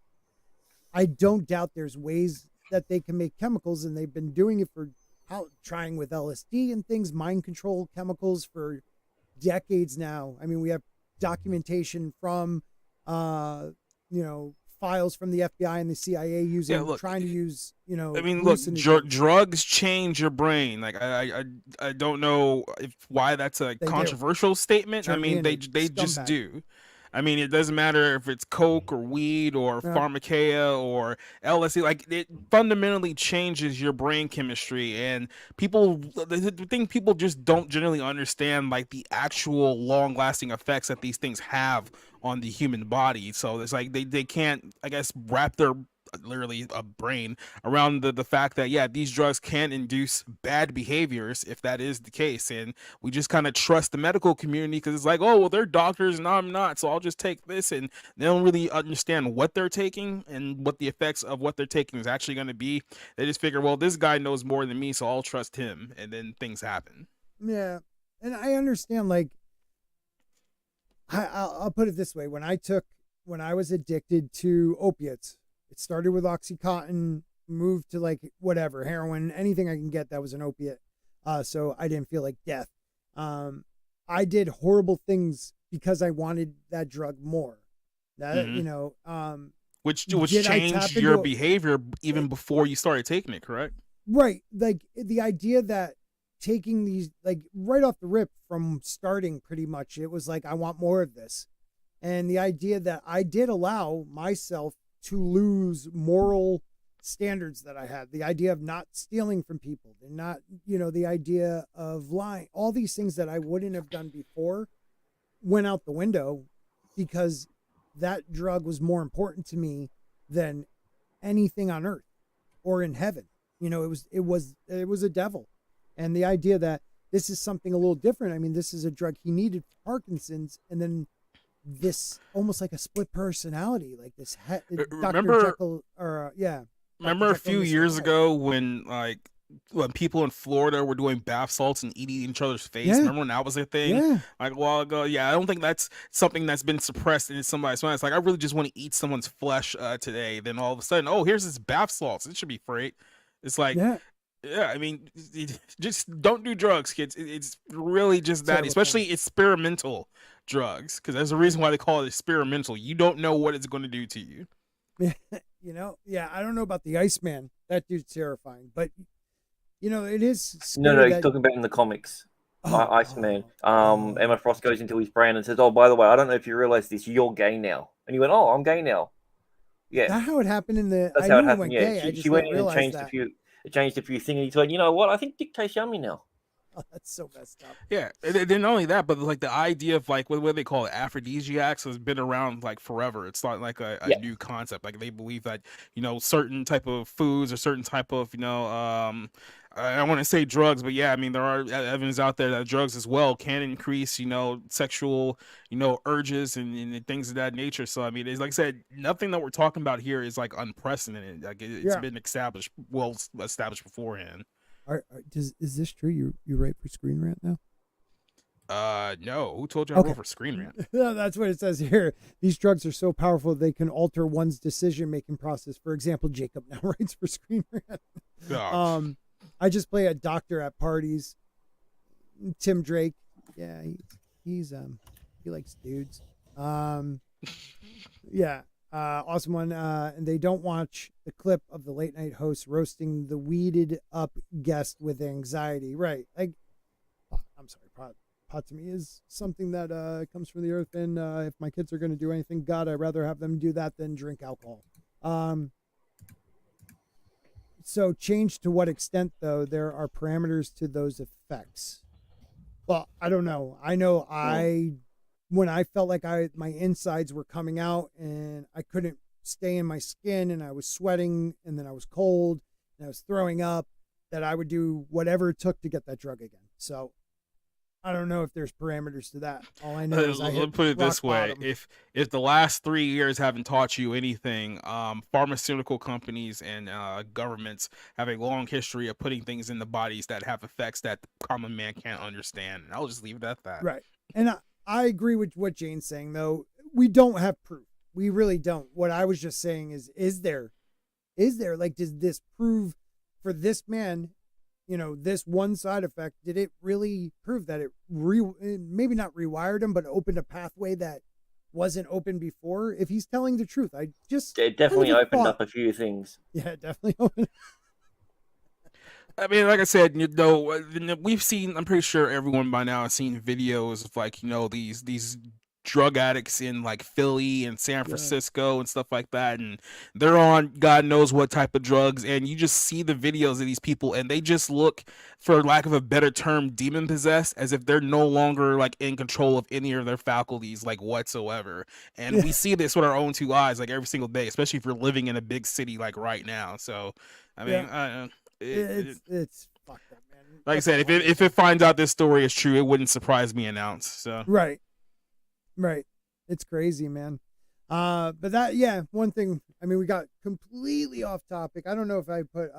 I don't doubt there's ways that they can make chemicals, and they've been doing it trying with LSD and things, mind control chemicals for decades now. I mean, we have documentation from, files from the FBI and the CIA trying to use, I mean, look, drugs change your brain. Like, I don't know why that's a controversial statement. I mean, they just do. I mean, it doesn't matter if it's coke or weed or pharmakeia or LSD. Like, it fundamentally changes your brain chemistry. And the thing people just don't generally understand, like, the actual long-lasting effects that these things have on the human body. So it's like they can't, I guess, wrap their literally a brain around the fact that these drugs can induce bad behaviors if that is the case, and we just kind of trust the medical community because it's like, oh well, they're doctors and I'm not, so I'll just take this, and they don't really understand what they're taking and what the effects of what they're taking is actually going to be. They just figure, well, this guy knows more than me, so I'll trust him, and then things happen. Yeah, and I understand. Like, I'll put it this way: when I was addicted to opiates. It started with Oxycontin, moved to like whatever, heroin, anything I can get that was an opiate. So I didn't feel like death. I did horrible things because I wanted that drug more. That, which changed your behavior even before you started taking it, correct? Right. Like the idea that taking these, like right off the rip from starting pretty much, it was like, I want more of this. And the idea that I did allow myself to lose moral standards that I had, the idea of not stealing from people, and not, the idea of lying, all these things that I wouldn't have done before went out the window because that drug was more important to me than anything on earth or in heaven. It was a devil. And the idea that this is something a little different. I mean, this is a drug he needed for Parkinson's, and then this almost like a split personality, like this Dr. Jekyll or remember a few years ago when people in Florida were doing bath salts and eating each other's face? Remember when that was a thing like a while ago? I don't think that's something that's been suppressed in somebody's mind. It's like, I really just want to eat someone's flesh today, then all of a sudden, oh, here's this bath salts, it should be free. It's like, I mean, just don't do drugs, kids. It's really just that, especially experimental drugs, because there's a reason why they call it experimental. You don't know what it's going to do to you. I don't know about the Iceman. That dude's terrifying, but it is scary. No, he's talking about in the comics. Iceman. Emma Frost goes into his brain and says, "Oh, by the way, I don't know if you realize this. You're gay now." And he went, "Oh, I'm gay now." Yeah, That how it happened in the. that's I how it knew he happened. went Yeah, gay. I she just went didn't in and realize changed that. a few things, and he thought, you know what? I think dick tastes yummy now. Oh, that's so messed up. Yeah, and then not only that, but like the idea of like what they call it, aphrodisiacs has been around like forever. It's not like a Yeah. new concept. Like they believe that certain type of foods or certain type of I don't want to say drugs, but yeah, I mean there are evidence out there that drugs as well can increase sexual urges and things of that nature. So I mean, it's like I said, nothing that we're talking about here is like unprecedented. Like it's been well established beforehand. Is this true? You write for Screen Rant now? No. Who told you I wrote for Screen Rant? That's what it says here. These drugs are so powerful they can alter one's decision-making process. For example, Jacob now writes for Screen Rant. Oh. I just play a doctor at parties. Tim Drake, yeah, he likes dudes. Yeah. Awesome one. And they don't watch the clip of the late night host roasting the weeded up guest with anxiety. Right. Like, I'm sorry, pot to me is something that comes from the earth. And if my kids are going to do anything, God, I'd rather have them do that than drink alcohol. So change to what extent, though, there are parameters to those effects. Well, I don't know. I know when I felt like my insides were coming out and I couldn't stay in my skin and I was sweating and then I was cold and I was throwing up, that I would do whatever it took to get that drug again. So I don't know if there's parameters to that. All I know is let's put it this way: if the last 3 years haven't taught you anything, pharmaceutical companies and governments have a long history of putting things in the bodies that have effects that the common man can't understand. And I'll just leave it at that. Right. And I agree with what Jane's saying, though. We don't have proof. We really don't. What I was just saying is there, like, does this prove for this man, this one side effect, did it really prove that it maybe not rewired him, but opened a pathway that wasn't open before? If he's telling the truth, it definitely opened up a few things. Yeah, it definitely opened. I mean, like I said, we've seen. I'm pretty sure everyone by now has seen videos of like these drug addicts in like Philly and San Francisco and stuff like that, and they're on God knows what type of drugs, and you just see the videos of these people, and they just look, for lack of a better term, demon possessed, as if they're no longer like in control of any of their faculties like whatsoever. And we see this with our own two eyes like every single day, especially if you're living in a big city like right now. So I mean, it's fucked up, man. Like I said, if it finds out this story is true, it wouldn't surprise me an ounce. So right, it's crazy, man. But that, one thing. I mean, we got completely off topic. I don't know if I put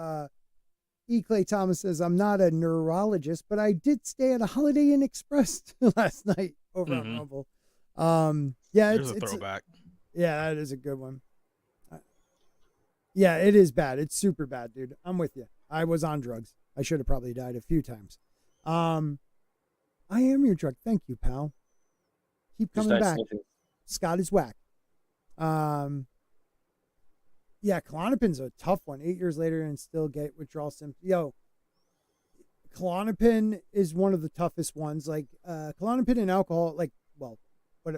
E. Clay Thomas says I'm not a neurologist, but I did stay at a Holiday Inn Express last night over on Rumble. There's a throwback. Yeah, that is a good one. Yeah, it is bad. It's super bad, dude. I'm with you. I was on drugs. I should have probably died a few times. I am your drug. Thank you, pal. Keep coming back. Scott is whack. Yeah, Klonopin's a tough one. 8 years later and still get withdrawal symptoms. Yo, Klonopin is one of the toughest ones. Like Klonopin and alcohol, like, well, what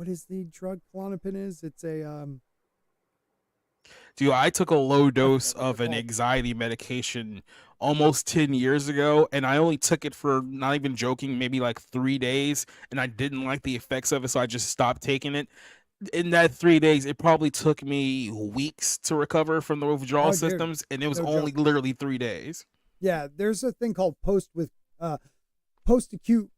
is the drug Klonopin is? It's a Dude, I took a low dose of an anxiety medication almost 10 years ago, and I only took it for, not even joking, maybe like 3 days, and I didn't like the effects of it, so I just stopped taking it. In that 3 days, it probably took me weeks to recover from the withdrawal symptoms, and it was only literally 3 days. Yeah, there's a thing called post-acute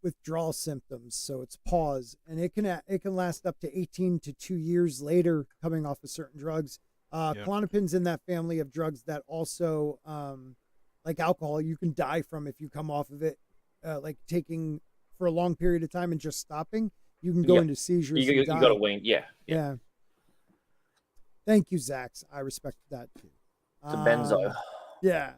withdrawal symptoms, so it's pause, and it can last up to 18 to 2 years later coming off of certain drugs. Klonopin's in that family of drugs that also, like alcohol, you can die from if you come off of it, like taking for a long period of time and just stopping. You can go into seizures. You got to wean. Yeah. Thank you, Zax. I respect that too. It's a benzo. Yeah.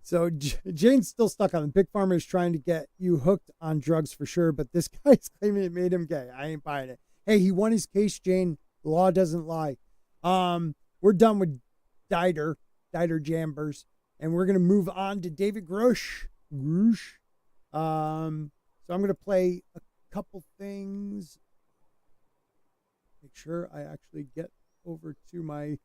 So Jane's still stuck on it. Big Pharma is trying to get you hooked on drugs for sure, but this guy's claiming it made him gay. I ain't buying it. Hey, he won his case, Jane. The law doesn't lie. We're done with Dieter Jambers, and we're gonna move on to David Grusch. So I'm gonna play a couple things. Make sure I actually get over to my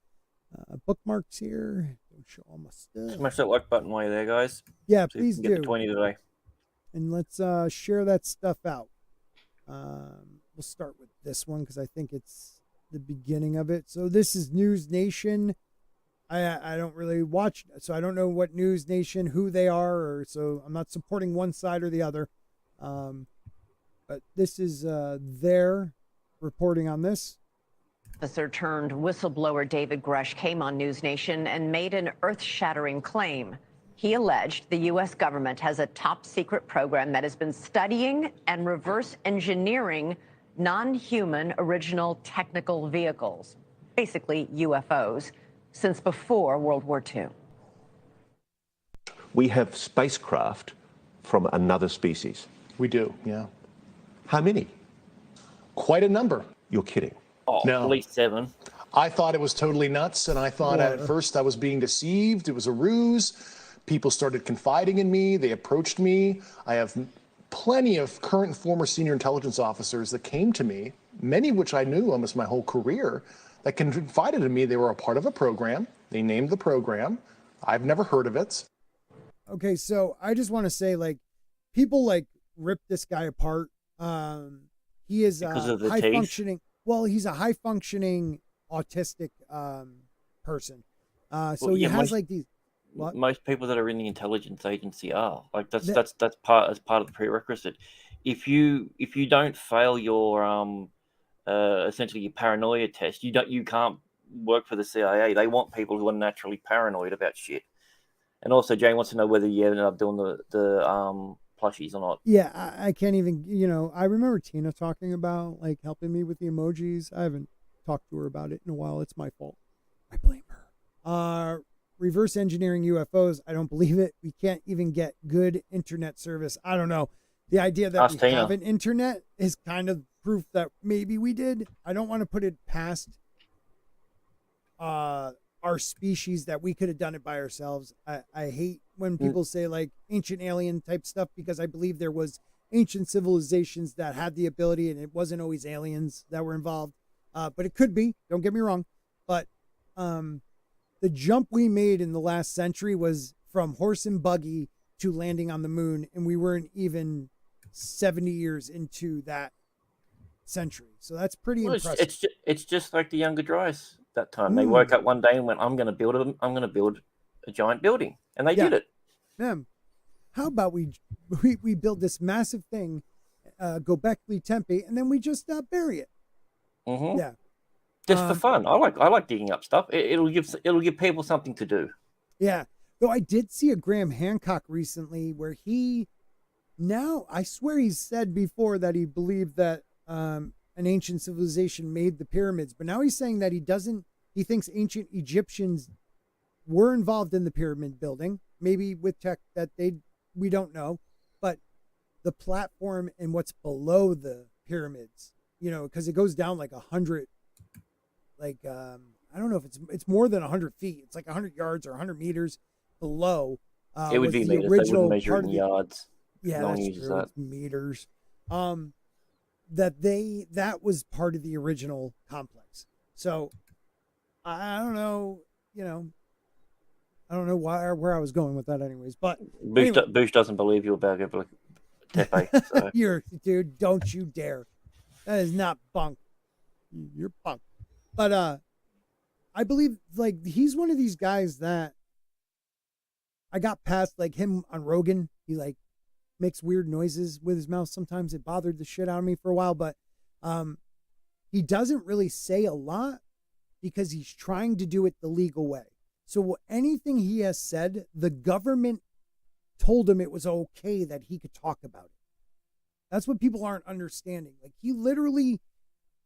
bookmarks here. Don't show all my stuff. Smash that like button while you're there, guys. Yeah, So please you can get do. the 20 today. And let's share that stuff out. We'll start with this one because I think it's the beginning of it. So this is News Nation. I don't really watch, so I don't know what News Nation, who they are, or so I'm not supporting one side or the other. But this is their reporting on this. Officer turned whistleblower David Grusch came on News Nation and made an earth-shattering claim. He alleged the U.S. government has a top-secret program that has been studying and reverse engineering non-human original technical vehicles, basically UFOs, since before World War II. We have spacecraft from another species. We do, yeah. How many? Quite a number. You're kidding. Oh, No. at least 7. I thought it was totally nuts, and I thought at first I was being deceived. It was a ruse. People started confiding in me. They approached me. I have plenty of current and former senior intelligence officers that came to me, many of which I knew almost my whole career, that confided in me they were a part of a program. They named the program. I've never heard of it. Okay, so I just want to say, like, people like rip this guy apart. He is a high functioning. Well, he's a high functioning autistic person. So he has like these. What? Most people that are in the intelligence agency are like that's part of the prerequisite. If you don't fail your essentially your paranoia test, you can't work for the CIA. They want people who are naturally paranoid about shit. And also, Jane wants to know whether you ended up doing the plushies or not. Yeah, I can't even. I remember Tina talking about like helping me with the emojis. I haven't talked to her about it in a while. It's my fault. I blame her. Reverse engineering UFOs. I don't believe it. We can't even get good internet service. I don't know. The idea that we have an internet is kind of proof that maybe we did. I don't want to put it past our species that we could have done it by ourselves. I hate when people say like ancient alien type stuff because I believe there was ancient civilizations that had the ability and it wasn't always aliens that were involved. But it could be, don't get me wrong. But the jump we made in the last century was from horse and buggy to landing on the moon. And we weren't even 70 years into that century. So that's pretty impressive. It's just like the Younger Dryas that time. They woke up one day and went, I'm going to build a giant building. And they did it. Man, how about we build this massive thing, Göbekli Tepe, and then we just bury it. Mm-hmm. Yeah. Just for fun. I like digging up stuff. It'll give people something to do. Yeah. Though I did see a Graham Hancock recently where I swear he said before that he believed that an ancient civilization made the pyramids, but now he's saying that he thinks ancient Egyptians were involved in the pyramid building, maybe with tech that we don't know, but the platform and what's below the pyramids, because it goes down like 100, like, I don't know if it's more than 100 feet. It's like 100 yards or 100 meters below. It would be meters. They wouldn't measure it in yards. Yeah, that's true. It's meters. That was part of the original complex. So I don't know, I don't know where I was going with that anyways, but Bush doesn't believe you about Göbekli Tepe. So. Dude, don't you dare. That is not bunk. You're bunk. But I believe like he's one of these guys that I got past like him on Rogan. He like makes weird noises with his mouth. Sometimes it bothered the shit out of me for a while, but he doesn't really say a lot because he's trying to do it the legal way. So anything he has said, the government told him it was okay that he could talk about it. That's what people aren't understanding. Like he literally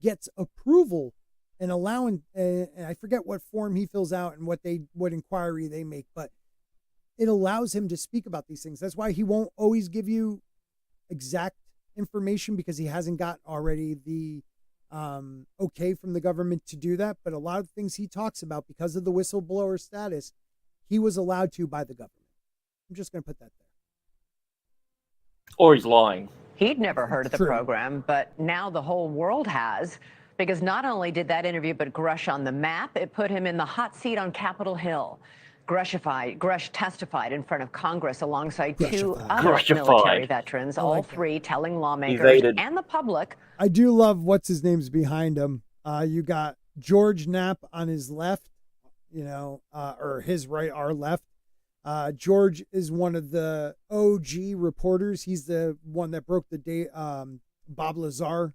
gets approval and allowing, and I forget what form he fills out and what inquiry they make, but it allows him to speak about these things. That's why he won't always give you exact information because he hasn't got already the okay from the government to do that. But a lot of things he talks about because of the whistleblower status, he was allowed to by the government. I'm just going to put that there. Or he's lying. He'd never heard of the program, but now the whole world has. because not only did that interview put Grusch on the map, it put him in the hot seat on Capitol Hill. Grusch testified in front of Congress alongside two other military veterans, all three telling lawmakers and the public. I do love what's his name's behind him. You got George Knapp on his left, or his right, our left. George is one of the OG reporters. He's the one that broke the Bob Lazar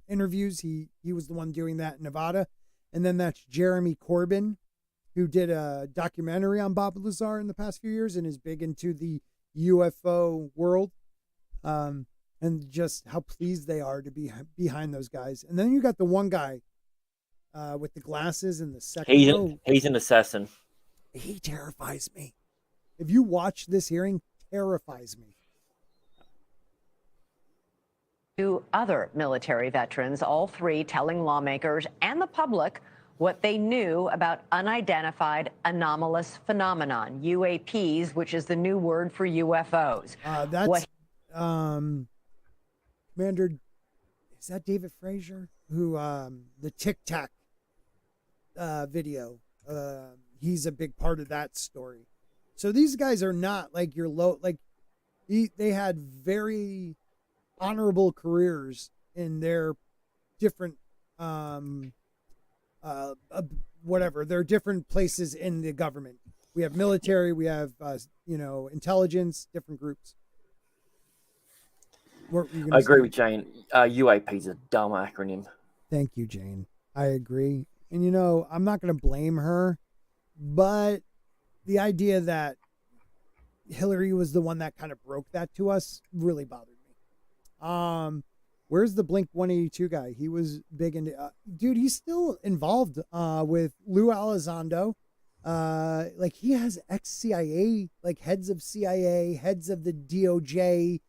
interviews. He was the one doing that in Nevada. And then that's Jeremy Corbyn, who did a documentary on Bob Lazar in the past few years and is big into the UFO world. And just how pleased they are to be behind those guys. And then you got the one guy with the glasses and the second row. He's an assassin. He terrifies me. If you watch this hearing, terrifies me. Two other military veterans, all three telling lawmakers and the public what they knew about unidentified anomalous phenomenon, UAPs, which is the new word for UFOs. That's Commander, is that David Frazier? Who, the Tic Tac video, he's a big part of that story. So these guys are not like your they had very honorable careers in their different, they're different places in the government. We have military, we have, intelligence, different groups. I agree with Jane. UAP is a dumb acronym. Thank you, Jane. I agree. And, I'm not going to blame her, but the idea that Hillary was the one that kind of broke that to us really bothered me. Where's the Blink 182 guy? He was big into, dude, he's still involved with Lou Elizondo. He has ex-CIA, heads of CIA, heads of the DOJ.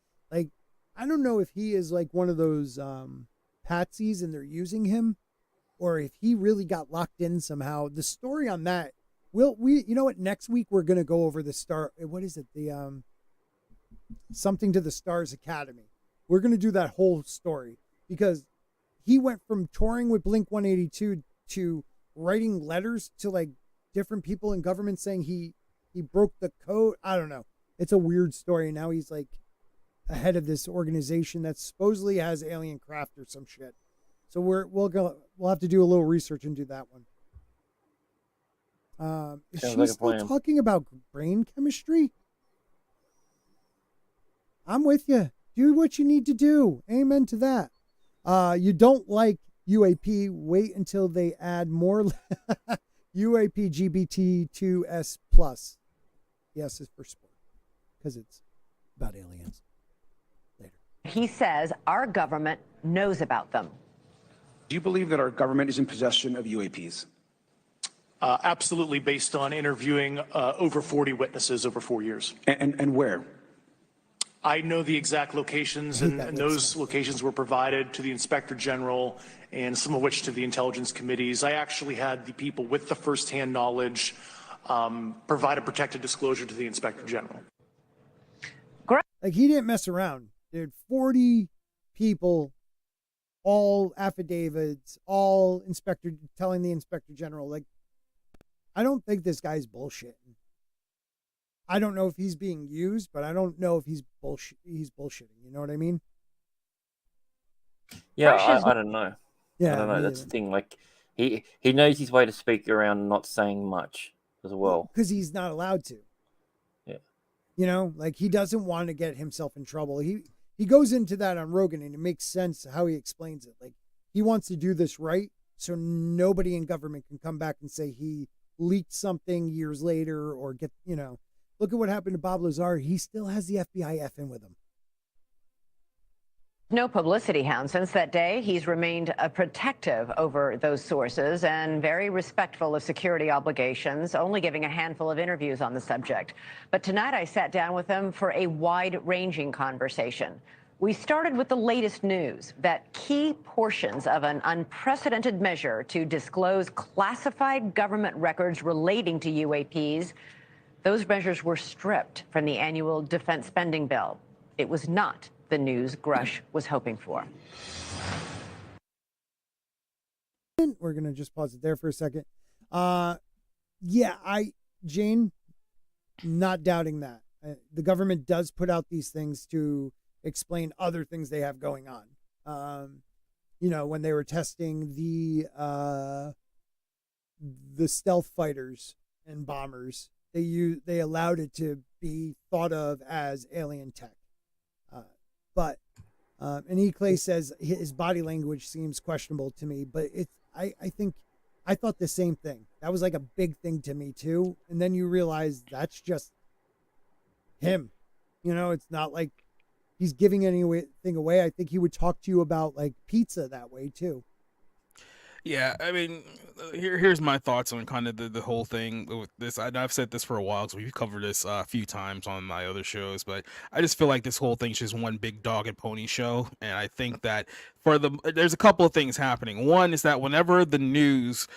I don't know if he is one of those patsies and they're using him, or if he really got locked in somehow. The story on that, next week we're going to go over what is it? The Something to the Stars Academy. We're going to do that whole story because he went from touring with Blink 182 to writing letters to different people in government saying he broke the code. I don't know. It's a weird story. Now he's ahead of this organization that supposedly has alien craft or some shit. So we'll have to do a little research and do that one. Is she still talking about brain chemistry? I'm with you. Do what you need to do. Amen to that. You don't like UAP, wait until they add more UAP GBT2S+. Yes, it's for sport. Because it's about aliens. Later. He says our government knows about them. Do you believe that our government is in possession of UAPs? Absolutely, based on interviewing over 40 witnesses over 4 years. And where? I know the exact locations, and those locations were provided to the Inspector General and some of which to the intelligence committees. I actually had the people with the firsthand knowledge provide a protected disclosure to the Inspector General. He didn't mess around, dude. 40 people, all affidavits, all telling the Inspector General. I don't think this guy's bullshitting. I don't know if he's being used, but I don't know if he's bullshitting. You know what I mean? Yeah, I don't know. Yeah, I don't know. That's the thing. He knows his way to speak around not saying much as well. Because he's not allowed to. Yeah. He doesn't want to get himself in trouble. He goes into that on Rogan, and it makes sense how he explains it. He wants to do this right, so nobody in government can come back and say he leaked something years later or get, Look at what happened to Bob Lazar. He still has the FBI effing with him. No publicity hound since that day. He's remained protective over those sources and very respectful of security obligations, only giving a handful of interviews on the subject. But tonight I sat down with him for a wide-ranging conversation. We started with the latest news that key portions of an unprecedented measure to disclose classified government records relating to UAPs, those measures were stripped from the annual defense spending bill. It was not the news Grusch was hoping for. We're gonna just pause it there for a second. Jane, not doubting that. The government does put out these things to explain other things they have going on. When they were testing the stealth fighters and bombers, they allowed it to be thought of as alien tech. And Clay says his body language seems questionable to me, but I think I thought the same thing. That was like a big thing to me too. And then you realize that's just him. It's not like he's giving anything away. I think he would talk to you about like pizza that way too. Yeah, I mean, here's my thoughts on kind of the whole thing with this. I've said this for a while because we've covered this a few times on my other shows, but I just feel like this whole thing's just one big dog and pony show. And I think that there's a couple of things happening. One is that whenever the news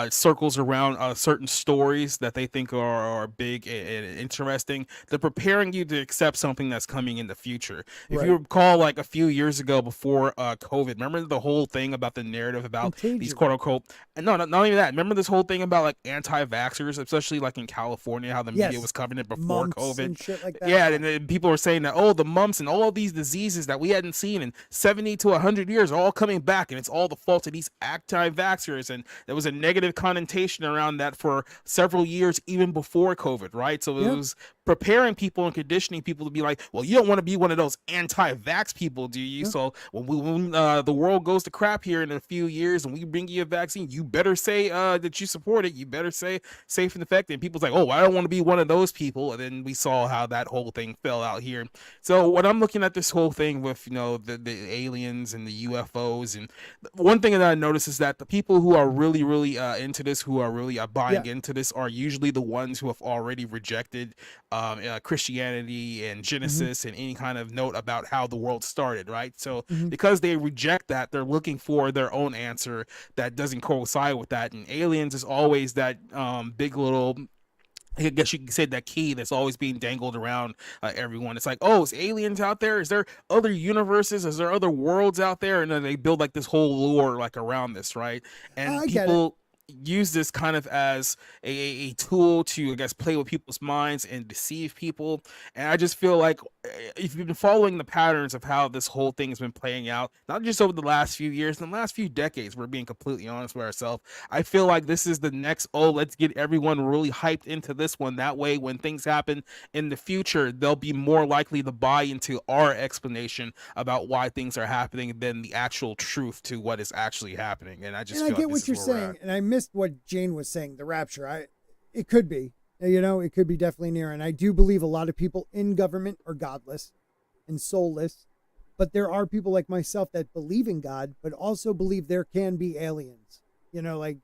circles around certain stories that they think are big and interesting, they're preparing you to accept something that's coming in the future. If you recall, like a few years ago before COVID, remember the whole thing about the narrative about these quote unquote, and no, not even that. Remember this whole thing about like anti-vaxxers, especially like in California, how the media was covering it before COVID. And shit like that. Yeah, and then people were saying that, the mumps and all of these diseases that we hadn't seen in 70 to 100 years are all coming back, and it's all the fault of these anti-vaxxers. And there was a negative connotation around that for several years, even before COVID, right? So it was preparing people and conditioning people to be like, well, you don't want to be one of those anti-vax people, do you? So when the world goes to crap here in a few years and we bring you a vaccine, you better say that you support it. You better say safe and effective. And people's like, oh, I don't want to be one of those people. And then we saw how that whole thing fell out here. So when I'm looking at this whole thing with, the aliens and the UFOs, and one thing that I noticed is that the people who are really, really into this, who are really buying into this, are usually the ones who have already rejected Christianity and Genesis and any kind of note about how the world started, right? So because they reject that, they're looking for their own answer that doesn't coincide with that. And aliens is always that big little, I guess you can say, that key that's always being dangled around everyone. It's like, is aliens out there? Is there other universes? Is there other worlds out there? And then they build like this whole lore like around this, right? And people use this kind of as a tool to, I guess, play with people's minds and deceive people. And I just feel like if you've been following the patterns of how this whole thing has been playing out, not just over the last few years, in the last few decades, we're being completely honest with ourselves, I feel like this is the next, let's get everyone really hyped into this one. That way, when things happen in the future, they'll be more likely to buy into our explanation about why things are happening than the actual truth to what is actually happening. And I just feel I get what you're saying, and I missed what Jane was saying, the rapture. It could be, it could be definitely near. And I do believe a lot of people in government are godless and soulless, but there are people like myself that believe in God, but also believe there can be aliens. Like,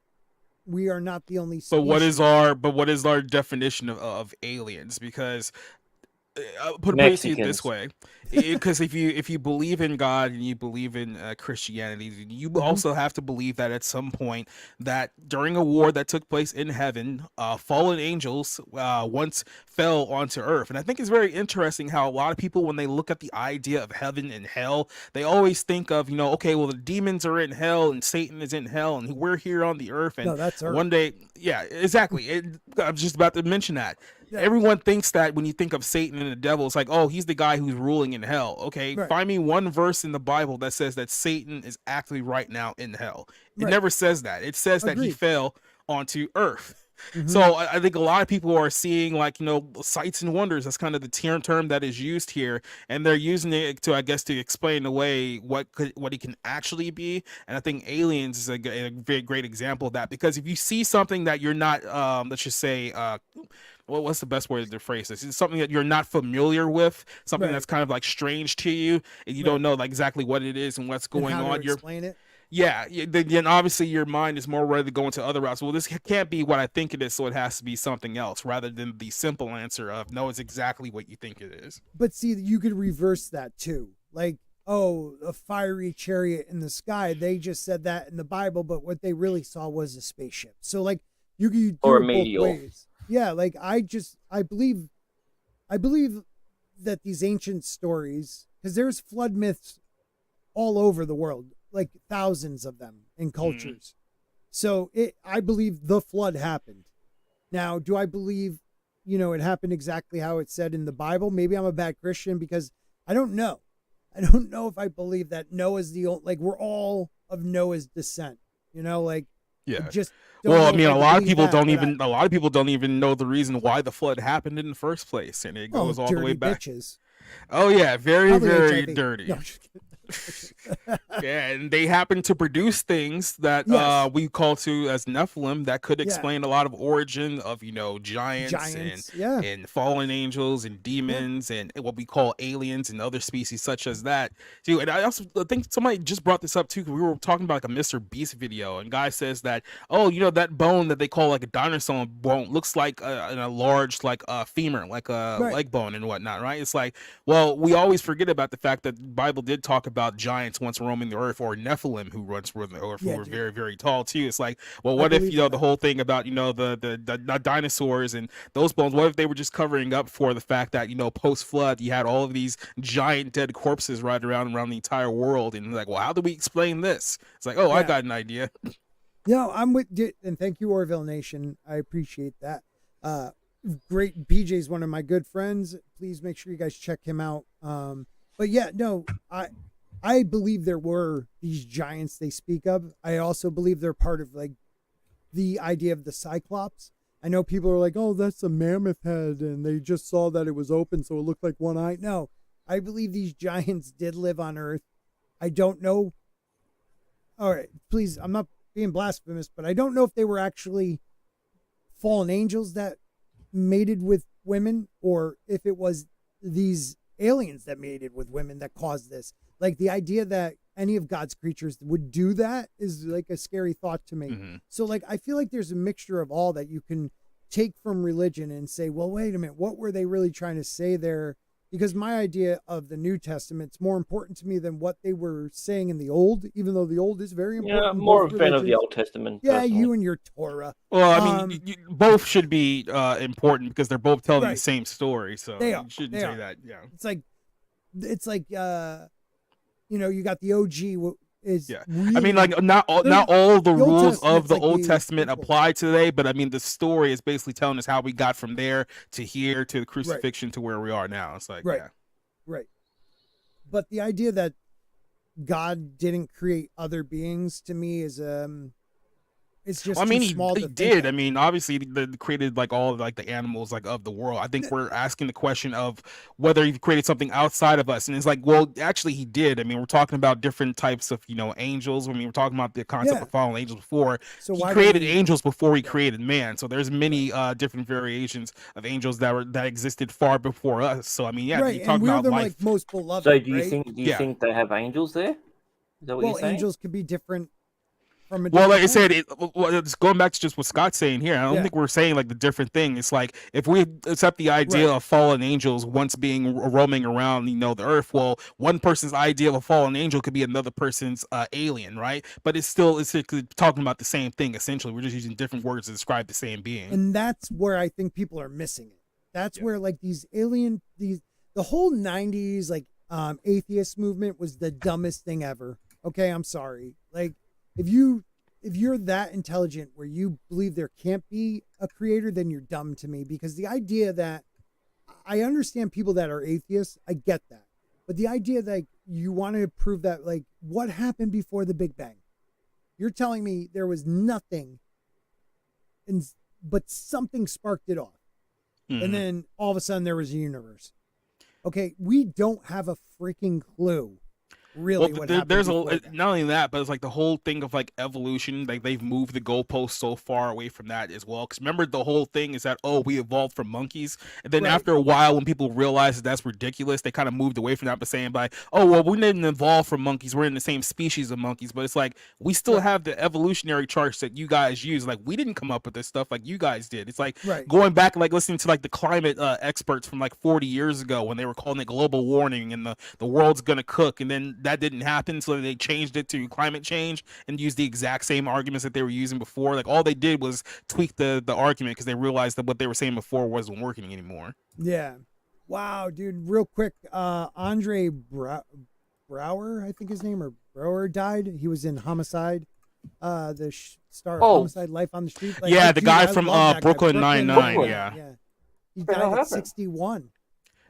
we are not the only species. But what is our definition of aliens? Because put it this way, because if you believe in God and you believe in Christianity, you also have to believe that at some point that during a war that took place in heaven, fallen angels once fell onto earth. And I think it's very interesting how a lot of people, when they look at the idea of heaven and hell, they always think of, okay, well, the demons are in hell and Satan is in hell and we're here on the earth, and that's earth. One day, exactly. I was just about to mention that. Everyone thinks that when you think of Satan and the devil, it's like, he's the guy who's ruling in hell. Okay, find me one verse in the Bible that says that Satan is actually right now in hell. It never says that. It says that he fell onto earth. So I think a lot of people are seeing, like, sights and wonders. That's kind of the term that is used here, and they're using it to, I guess, to explain away what he can actually be. And I think aliens is a very great example of that, because if you see something that you're not, let's just say, what's the best way to phrase this? It's something that you're not familiar with, something that's kind of like strange to you, and you don't know like exactly what it is and what's going on. You're explain it. Yeah, then obviously your mind is more ready to go into other routes. Well, this can't be what I think it is, so it has to be something else, rather than the simple answer of, no, it's exactly what you think it is. But see, you could reverse that too. Like, a fiery chariot in the sky. They just said that in the Bible, but what they really saw was a spaceship. So, like, you could do or it a both meteor. ways. Yeah, like, I believe that these ancient stories, because there's flood myths all over the world, like thousands of them in cultures. So I believe the flood happened. Now, do I believe, it happened exactly how it said in the Bible? Maybe I'm a bad Christian because I don't know. I don't know if I believe that Noah's the only, like, we're all of Noah's descent, like, Yeah. I just don't Well, I know mean, if a lot of believe people that, don't but even a lot of people don't even know the reason why the flood happened in the first place, and it goes all the way dirty back. bitches. Oh yeah, very Probably very HIV. dirty. No, just kidding. Yeah, and they happen to produce things that Yes. we call to as Nephilim that could Yeah. explain a lot of origin of giants and fallen angels and demons and what we call aliens and other species such as that too. And I also think somebody just brought this up too, because we were talking about like a Mr. Beast video, and guy says that that bone that they call like a dinosaur bone looks like a large like femur, like a leg bone and whatnot, right? It's like, well, we always forget about the fact that the Bible did talk about giants once roaming the earth, or Nephilim who once roamed the earth, who were very, very tall too. It's like, well, what if the whole thing about the dinosaurs and those bones? What if they were just covering up for the fact that post flood you had all of these giant dead corpses right around the entire world, and like, well, how do we explain this? It's like, I got an idea. No, I'm with you, and thank you, Orville Nation. I appreciate that. Great, PJ's one of my good friends. Please make sure you guys check him out. But yeah, no, I believe there were these giants they speak of. I also believe they're part of like the idea of the Cyclops. I know people are like, oh, that's a mammoth head, and they just saw that it was open, so it looked like one eye. No, I believe these giants did live on Earth. I don't know. All right, please, I'm not being blasphemous, but I don't know if they were actually fallen angels that mated with women, or if it was these aliens that mated with women that caused this. Like, the idea that any of God's creatures would do that is like a scary thought to me. Mm-hmm. So like, I feel like there's a mixture of all that you can take from religion and say, well, wait a minute, what were they really trying to say there? Because my idea of the New Testament's more important to me than what they were saying in the Old, even though the Old is very important. Yeah, I'm more of a fan of the Old Testament. Yeah, personally. you and your Torah. Well, I mean, both should be important because they're both telling the same story. So they are. You shouldn't say that. Yeah. It's like you got the OG. Really, I mean, like not all the rules of the Old Testament apply today, but I mean the story is basically telling us how we got from there to here to the crucifixion to where we are now. It's like right. But the idea that God didn't create other beings, to me, is it's just he did. I mean, obviously they created like all of like the animals like of the world. I think we're asking the question of whether he created something outside of us, and it's like, well, actually he did. I mean, we're talking about different types of angels. I mean, we're talking about the concept of fallen angels before. So he created angels before he created man. So there's many different variations of angels that existed far before us. So I mean, you talk about life. Like most beloved. So do you think they have angels there? Is that what you're saying? Angels could be different. Well, like I said, it's going back to just what Scott's saying here. I don't think we're saying like the different thing. It's like if we accept the idea of fallen angels once being roaming around, the earth. Well, one person's idea of a fallen angel could be another person's alien, right? But it's talking about the same thing. Essentially, we're just using different words to describe the same being. And that's where I think people are missing it. That's where like the whole '90s like atheist movement was the dumbest thing ever. Okay, I'm sorry, like. If you're that intelligent where you believe there can't be a creator, then you're dumb to me, because the idea that I understand people that are atheists, I get that. But the idea that you want to prove that, like, what happened before the Big Bang? You're telling me there was nothing but something sparked it off. Mm-hmm. And then all of a sudden there was a universe. Okay, we don't have a freaking clue. Really, there's not only that, but it's like the whole thing of like evolution. Like they've moved the goalposts so far away from that as well. Because remember, the whole thing is that we evolved from monkeys, and then after a while, when people realized that's ridiculous, they kind of moved away from that by saying we didn't evolve from monkeys. We're in the same species of monkeys. But it's like we still have the evolutionary charts that you guys use. Like we didn't come up with this stuff like you guys did. It's like going back, like listening to like the climate experts from like 40 years ago when they were calling it global warming and the world's gonna cook, and then that didn't happen, so they changed it to climate change and used the exact same arguments that they were using before. Like all they did was tweak the argument because they realized that what they were saying before wasn't working anymore. Yeah. Wow, dude. Real quick, Andre Brower, I think his name, or Brower, died. He was in Homicide. star of Homicide, Life on the Street. Like, yeah, the guy from Brooklyn Nine-Nine. Yeah, he died at 61.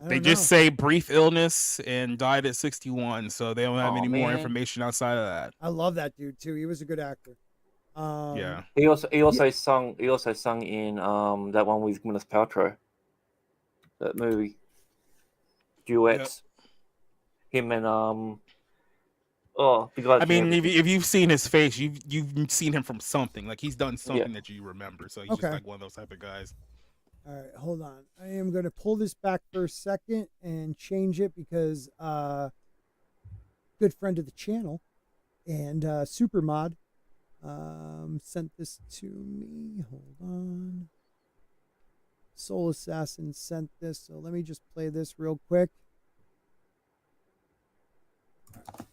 They just say brief illness and died at 61, so they don't have any more information outside of that. I love that dude too. He was a good actor. Yeah. He also sung in that one with Gwyneth Paltrow. That movie. Duets. Yep. Him and the guy. I mean, if you've seen his face, you've seen him from something. Like he's done something that you remember. So he's just like one of those type of guys. All right, hold on. I am going to pull this back for a second and change it because good friend of the channel and Supermod sent this to me. Hold on. Soul Assassin sent this, so let me just play this real quick.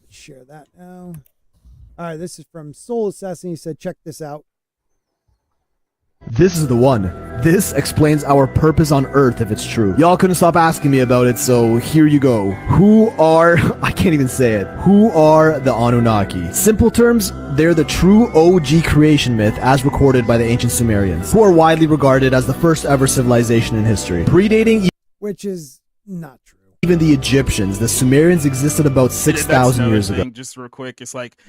Share that now. All right, this is from Soul Assassin. He said, check this out. This is the one. This explains our purpose on Earth if it's true. Y'all couldn't stop asking me about it, so here you go. Who are... I can't even say it. Who are the Anunnaki? Simple terms, they're the true OG creation myth as recorded by the ancient Sumerians, who are widely regarded as the first ever civilization in history. Predating... Which is not true. Even the Egyptians, the Sumerians existed about 6,000 years ago. Just real quick, it's like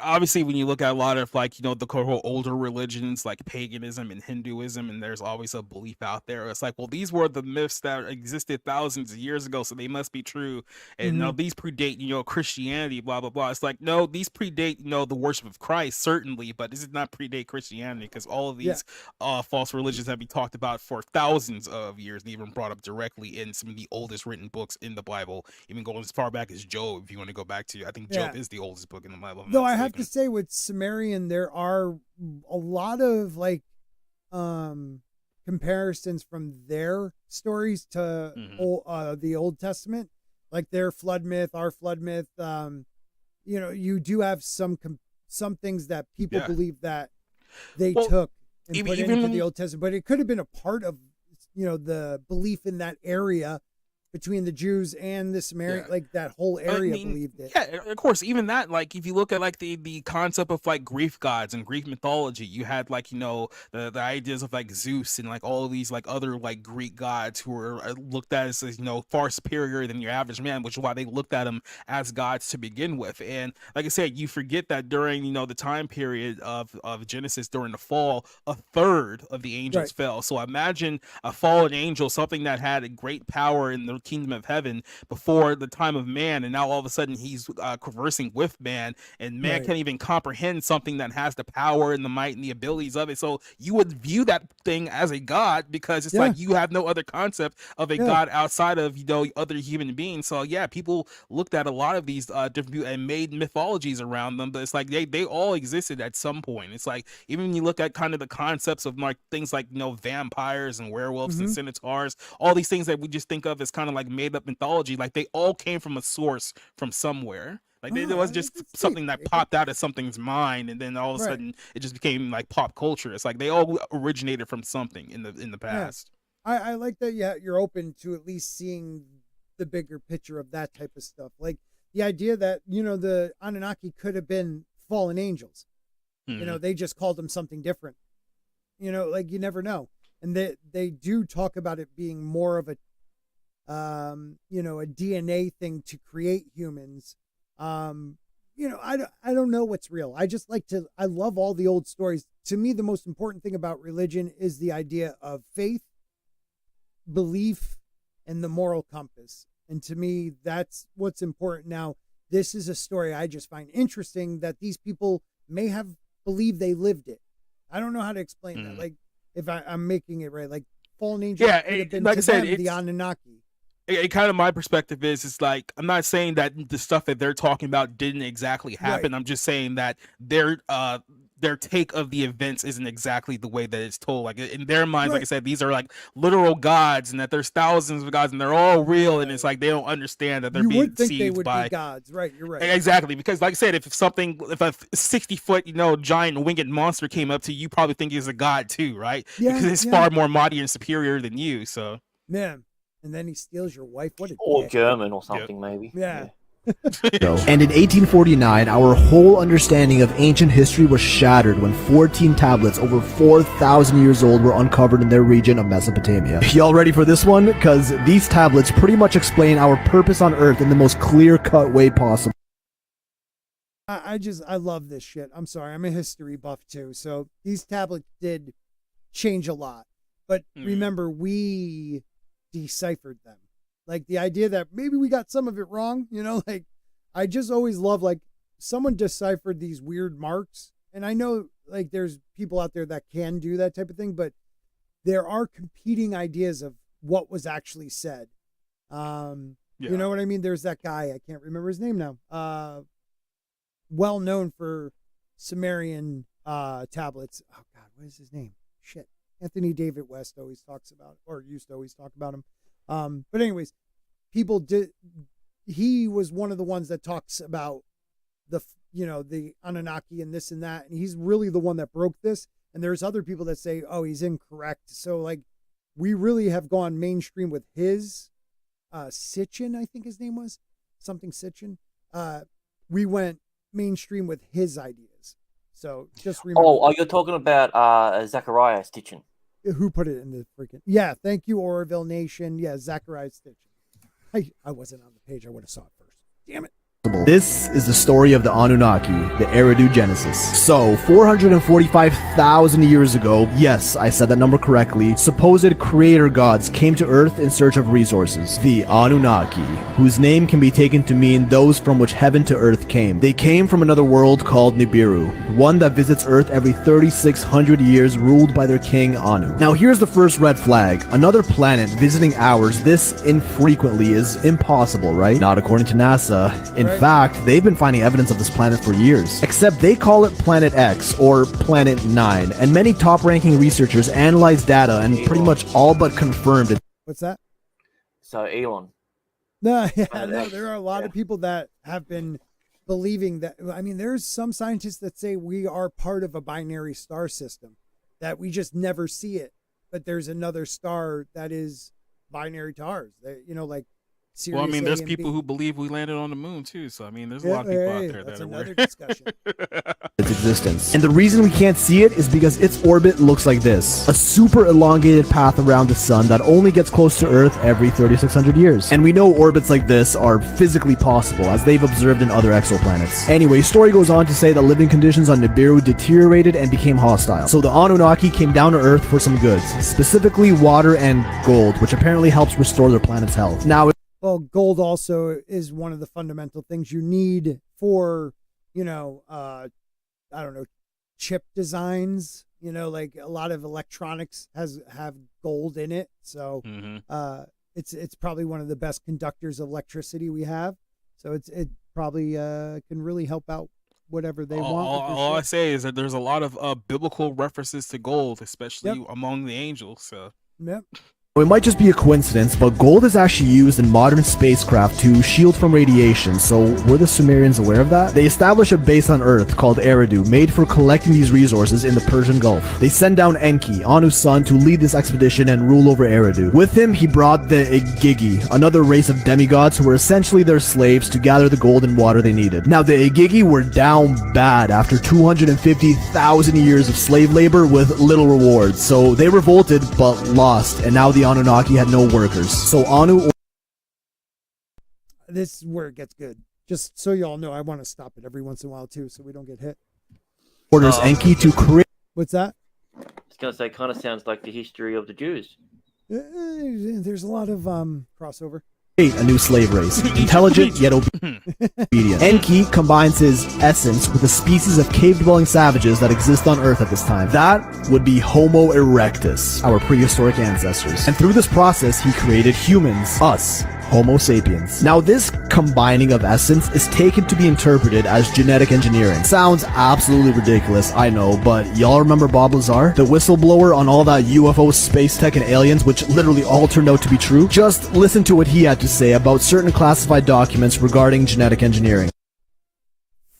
obviously when you look at a lot of like the whole older religions like paganism and Hinduism, and there's always a belief out there. It's like, well, these were the myths that existed thousands of years ago, so they must be true. And no, these predate Christianity, blah blah blah. It's like, no, these predate the worship of Christ certainly, but this does not predate Christianity because all of these false religions have been talked about for thousands of years and even brought up directly in some of the oldest written books in the Bible, even going as far back as Job. If you want to go back to, I think Job is the oldest book in the Bible. Though I have to say, with Sumerian, there are a lot of like comparisons from their stories to the Old Testament, like their flood myth, our flood myth. You do have some things that people believe that they took and put into the Old Testament, but it could have been a part of the belief in that area. Between the Jews and the Sumerian, like that whole area believed it. Yeah, of course. Even that, like if you look at like the concept of like Greek gods and Greek mythology, you had like the ideas of like Zeus and like all of these like other like Greek gods who were looked at as far superior than your average man, which is why they looked at them as gods to begin with. And like I said, you forget that during the time period of Genesis, during the fall, a third of the angels fell. So imagine a fallen angel, something that had a great power in the kingdom of heaven before the time of man, and now all of a sudden he's conversing with man, and man can't even comprehend something that has the power and the might and the abilities of it. So you would view that thing as a god because it's like you have no other concept of a god outside of other human beings. So people looked at a lot of these different people and made mythologies around them, but it's like they all existed at some point. It's like even when you look at kind of the concepts of like things like vampires and werewolves and centaurs, all these things that we just think of as kind of like made up mythology, like they all came from a source from somewhere. Like it was just something that popped out of something's mind, and then all of a sudden it just became like pop culture. It's like they all originated from something in the past. I like that. Yeah, you're open to at least seeing the bigger picture of that type of stuff. Like the idea that the Anunnaki could have been fallen angels. They just called them something different. Like you never know. And they do talk about it being more of a a DNA thing to create humans. I don't know what's real. I love all the old stories. To me, the most important thing about religion is the idea of faith, belief, and the moral compass. And to me, that's what's important. Now, this is a story I just find interesting that these people may have believed they lived it. I don't know how to explain that. Like, if I'm making it right, like fallen angels could have been like I said, the Anunnaki. Kind of my perspective is like, I'm not saying that the stuff that they're talking about didn't exactly happen. I'm just saying that their take of the events isn't exactly the way that it's told. Like in their minds, like I said, these are like literal gods, and that there's thousands of gods, and they're all real. And it's like they don't understand that they're being deceived by gods. Right, you're right. Exactly, because like I said, if a 60-foot giant winged monster came up to you, you probably think he's a god too, right? Because it's far more mighty and superior than you. So man. And then he steals your wife. What a or dick. German or something, maybe. Yeah. And in 1849, our whole understanding of ancient history was shattered when 14 tablets over 4,000 years old were uncovered in their region of Mesopotamia. Y'all ready for this one? Because these tablets pretty much explain our purpose on Earth in the most clear-cut way possible. I love this shit. I'm sorry, I'm a history buff too, so these tablets did change a lot. But remember, we deciphered them. Like the idea that maybe we got some of it wrong, you know, like I just always love like someone deciphered these weird marks. And I know like there's people out there that can do that type of thing, but there are competing ideas of what was actually said. You know what I mean? There's that guy, I can't remember his name now. Well known for Sumerian tablets. Oh God, what is his name? Shit. Anthony David West always talks about, or used to always talk about him. But anyways, he was one of the ones that talks about the Anunnaki and this and that. And he's really the one that broke this. And there's other people that say, oh, he's incorrect. So like, we really have gone mainstream with his, Sitchin, I think his name was something Sitchin. We went mainstream with his ideas. So just remember. Oh, you're talking about Zachariah Stitchin. Who put it in the freaking... Yeah, thank you, Oroville Nation. Yeah, Zachariah Stitchin. I wasn't on the page. I would have saw it first. Damn it. This is the story of the Anunnaki, the Eridu Genesis. So, 445,000 years ago, yes, I said that number correctly, supposed creator gods came to Earth in search of resources. The Anunnaki, whose name can be taken to mean those from which heaven to Earth came. They came from another world called Nibiru, one that visits Earth every 3,600 years, ruled by their king Anu. Now, here's the first red flag. Another planet visiting ours this infrequently is impossible, right? Not according to NASA. In fact, they've been finding evidence of this planet for years. Except they call it Planet X, or Planet 9, and many top-ranking researchers analyzed data and pretty much all but confirmed it. What's that? So, Elon. No, there are a lot of people that have been believing that. I mean, there's some scientists that say we are part of a binary star system, that we just never see it. But there's another star that is binary to ours. Like, well, I mean, there's people who believe we landed on the moon too. So I mean, there's a lot of people out there that are another discussion. Its existence. And the reason we can't see it is because its orbit looks like this. A super elongated path around the sun that only gets close to Earth every 3,600 years. And we know orbits like this are physically possible, as they've observed in other exoplanets. Anyway, story goes on to say that living conditions on Nibiru deteriorated and became hostile. So the Anunnaki came down to Earth for some goods, specifically water and gold, which apparently helps restore their planet's health. Now, well, gold also is one of the fundamental things you need for, chip designs. Like a lot of electronics have gold in it. So it's probably one of the best conductors of electricity we have. So it probably can really help out whatever they want. All I say is that there's a lot of biblical references to gold, especially among the angels. So. Yep. It might just be a coincidence, but gold is actually used in modern spacecraft to shield from radiation, so were the Sumerians aware of that? They established a base on Earth called Eridu, made for collecting these resources in the Persian Gulf. They send down Enki, Anu's son, to lead this expedition and rule over Eridu. With him, he brought the Igigi, another race of demigods who were essentially their slaves to gather the gold and water they needed. Now, the Igigi were down bad after 250,000 years of slave labor with little rewards, so they revolted but lost, and now the Anunnaki had no workers. So Anu... This is where it gets good. Just so y'all know, I want to stop it every once in a while too, so we don't get hit. Orders Enki to create... What's that? I was going to say, kind of sounds like the history of the Jews. There's a lot of crossover. A new slave race, intelligent yet obedient. Enki combines his essence with a species of cave-dwelling savages that exist on Earth at this time. That would be Homo erectus, our prehistoric ancestors. And through this process, he created humans, us, Homo sapiens. Now, this combining of essence is taken to be interpreted as genetic engineering. Sounds absolutely ridiculous, I know, but y'all remember Bob Lazar? The whistleblower on all that UFO, space tech, and aliens, which literally all turned out to be true? Just listen to what he had to say about certain classified documents regarding genetic engineering.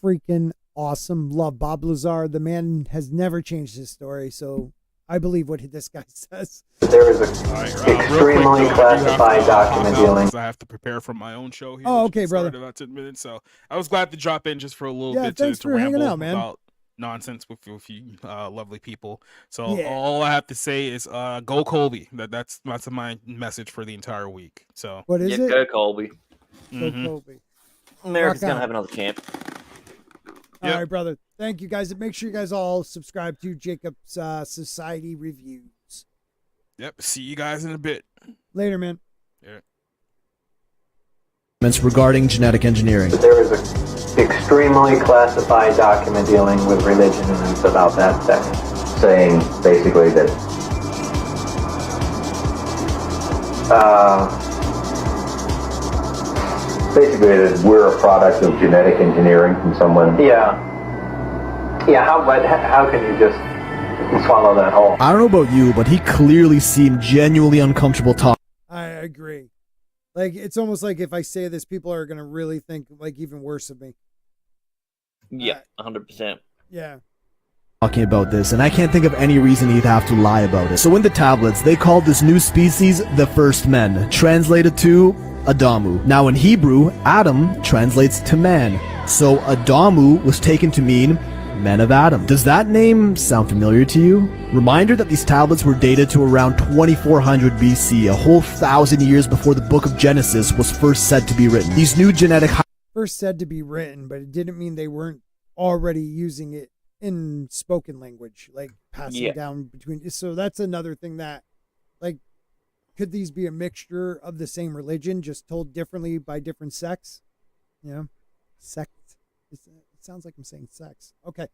Freaking awesome. Love Bob Lazar. The man has never changed his story, so I believe what this guy says. There is an extremely classified document dealing. I have to prepare for my own show here. Oh, okay, brother. In about 10 minutes, so I was glad to drop in just for a little bit thanks to for hanging ramble out, man. about nonsense with you lovely people. So all I have to say is go Colby. That's my message for the entire week. So what is it? Go Colby. Go Colby. America's gonna have another champ. All right, brother. Thank you, guys. Make sure you guys all subscribe to Jacob's Society Reviews. Yep. See you guys in a bit. Later, man. Yeah. Regarding genetic engineering. There is an extremely classified document dealing with religion, and it's about that text, saying basically that that we're a product of genetic engineering from someone. Yeah. How can you just swallow that whole? I don't know about you, but he clearly seemed genuinely uncomfortable talking. I agree. Like, it's almost like if I say this, people are going to really think, like, even worse of me. Yeah, 100%. Yeah. Talking about this, and I can't think of any reason he'd have to lie about it. So in the tablets, they called this new species the first men, translated to Adamu. Now in Hebrew, Adam translates to man. So Adamu was taken to mean men of Adam. Does that name sound familiar to you? Reminder that these tablets were dated to around 2400 BC, a whole 1,000 years before the book of Genesis was first said to be written. These new genetic... First said to be written, but it didn't mean they weren't already using it in spoken language, like passing down between. So that's another thing that, like, could these be a mixture of the same religion, just told differently by different sects? You know, sect. It sounds like I'm saying sex. Okay.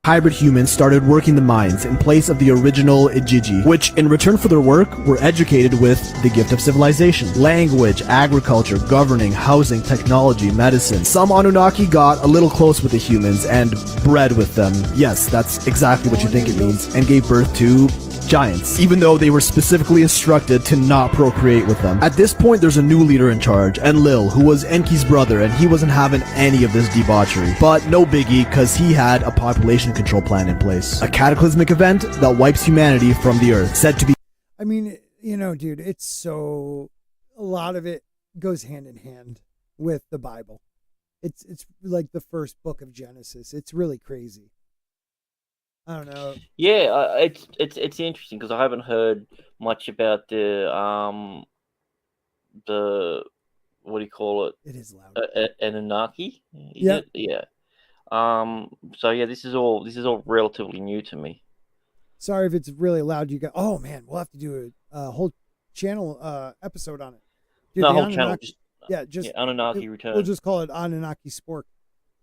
Hybrid humans started working the mines in place of the original Ijiji, which in return for their work were educated with the gift of civilization. Language, agriculture, governing, housing, technology, medicine. Some Anunnaki got a little close with the humans and bred with them. Yes, that's exactly what you think it means, and gave birth to giants, even though they were specifically instructed to not procreate with them. At this point, there's a new leader in charge, Enlil, who was Enki's brother, and he wasn't having any of this debauchery. But no biggie, because he had a population control plan in place. A cataclysmic event that wipes humanity from the earth, said to be... I mean, you know, dude, it's so... A lot of it goes hand in hand with the Bible. It's like the first book of Genesis. It's really crazy. I don't know. Yeah, it's interesting because I haven't heard much about the what do you call it? It is loud. Anunnaki. Yeah. Yeah. So yeah, this is all relatively new to me. Sorry if it's really loud. You go. Oh man, we'll have to do a whole channel episode on it. Dude, no, whole channel. Just Anunnaki return. We'll just call it Anunnaki Spork.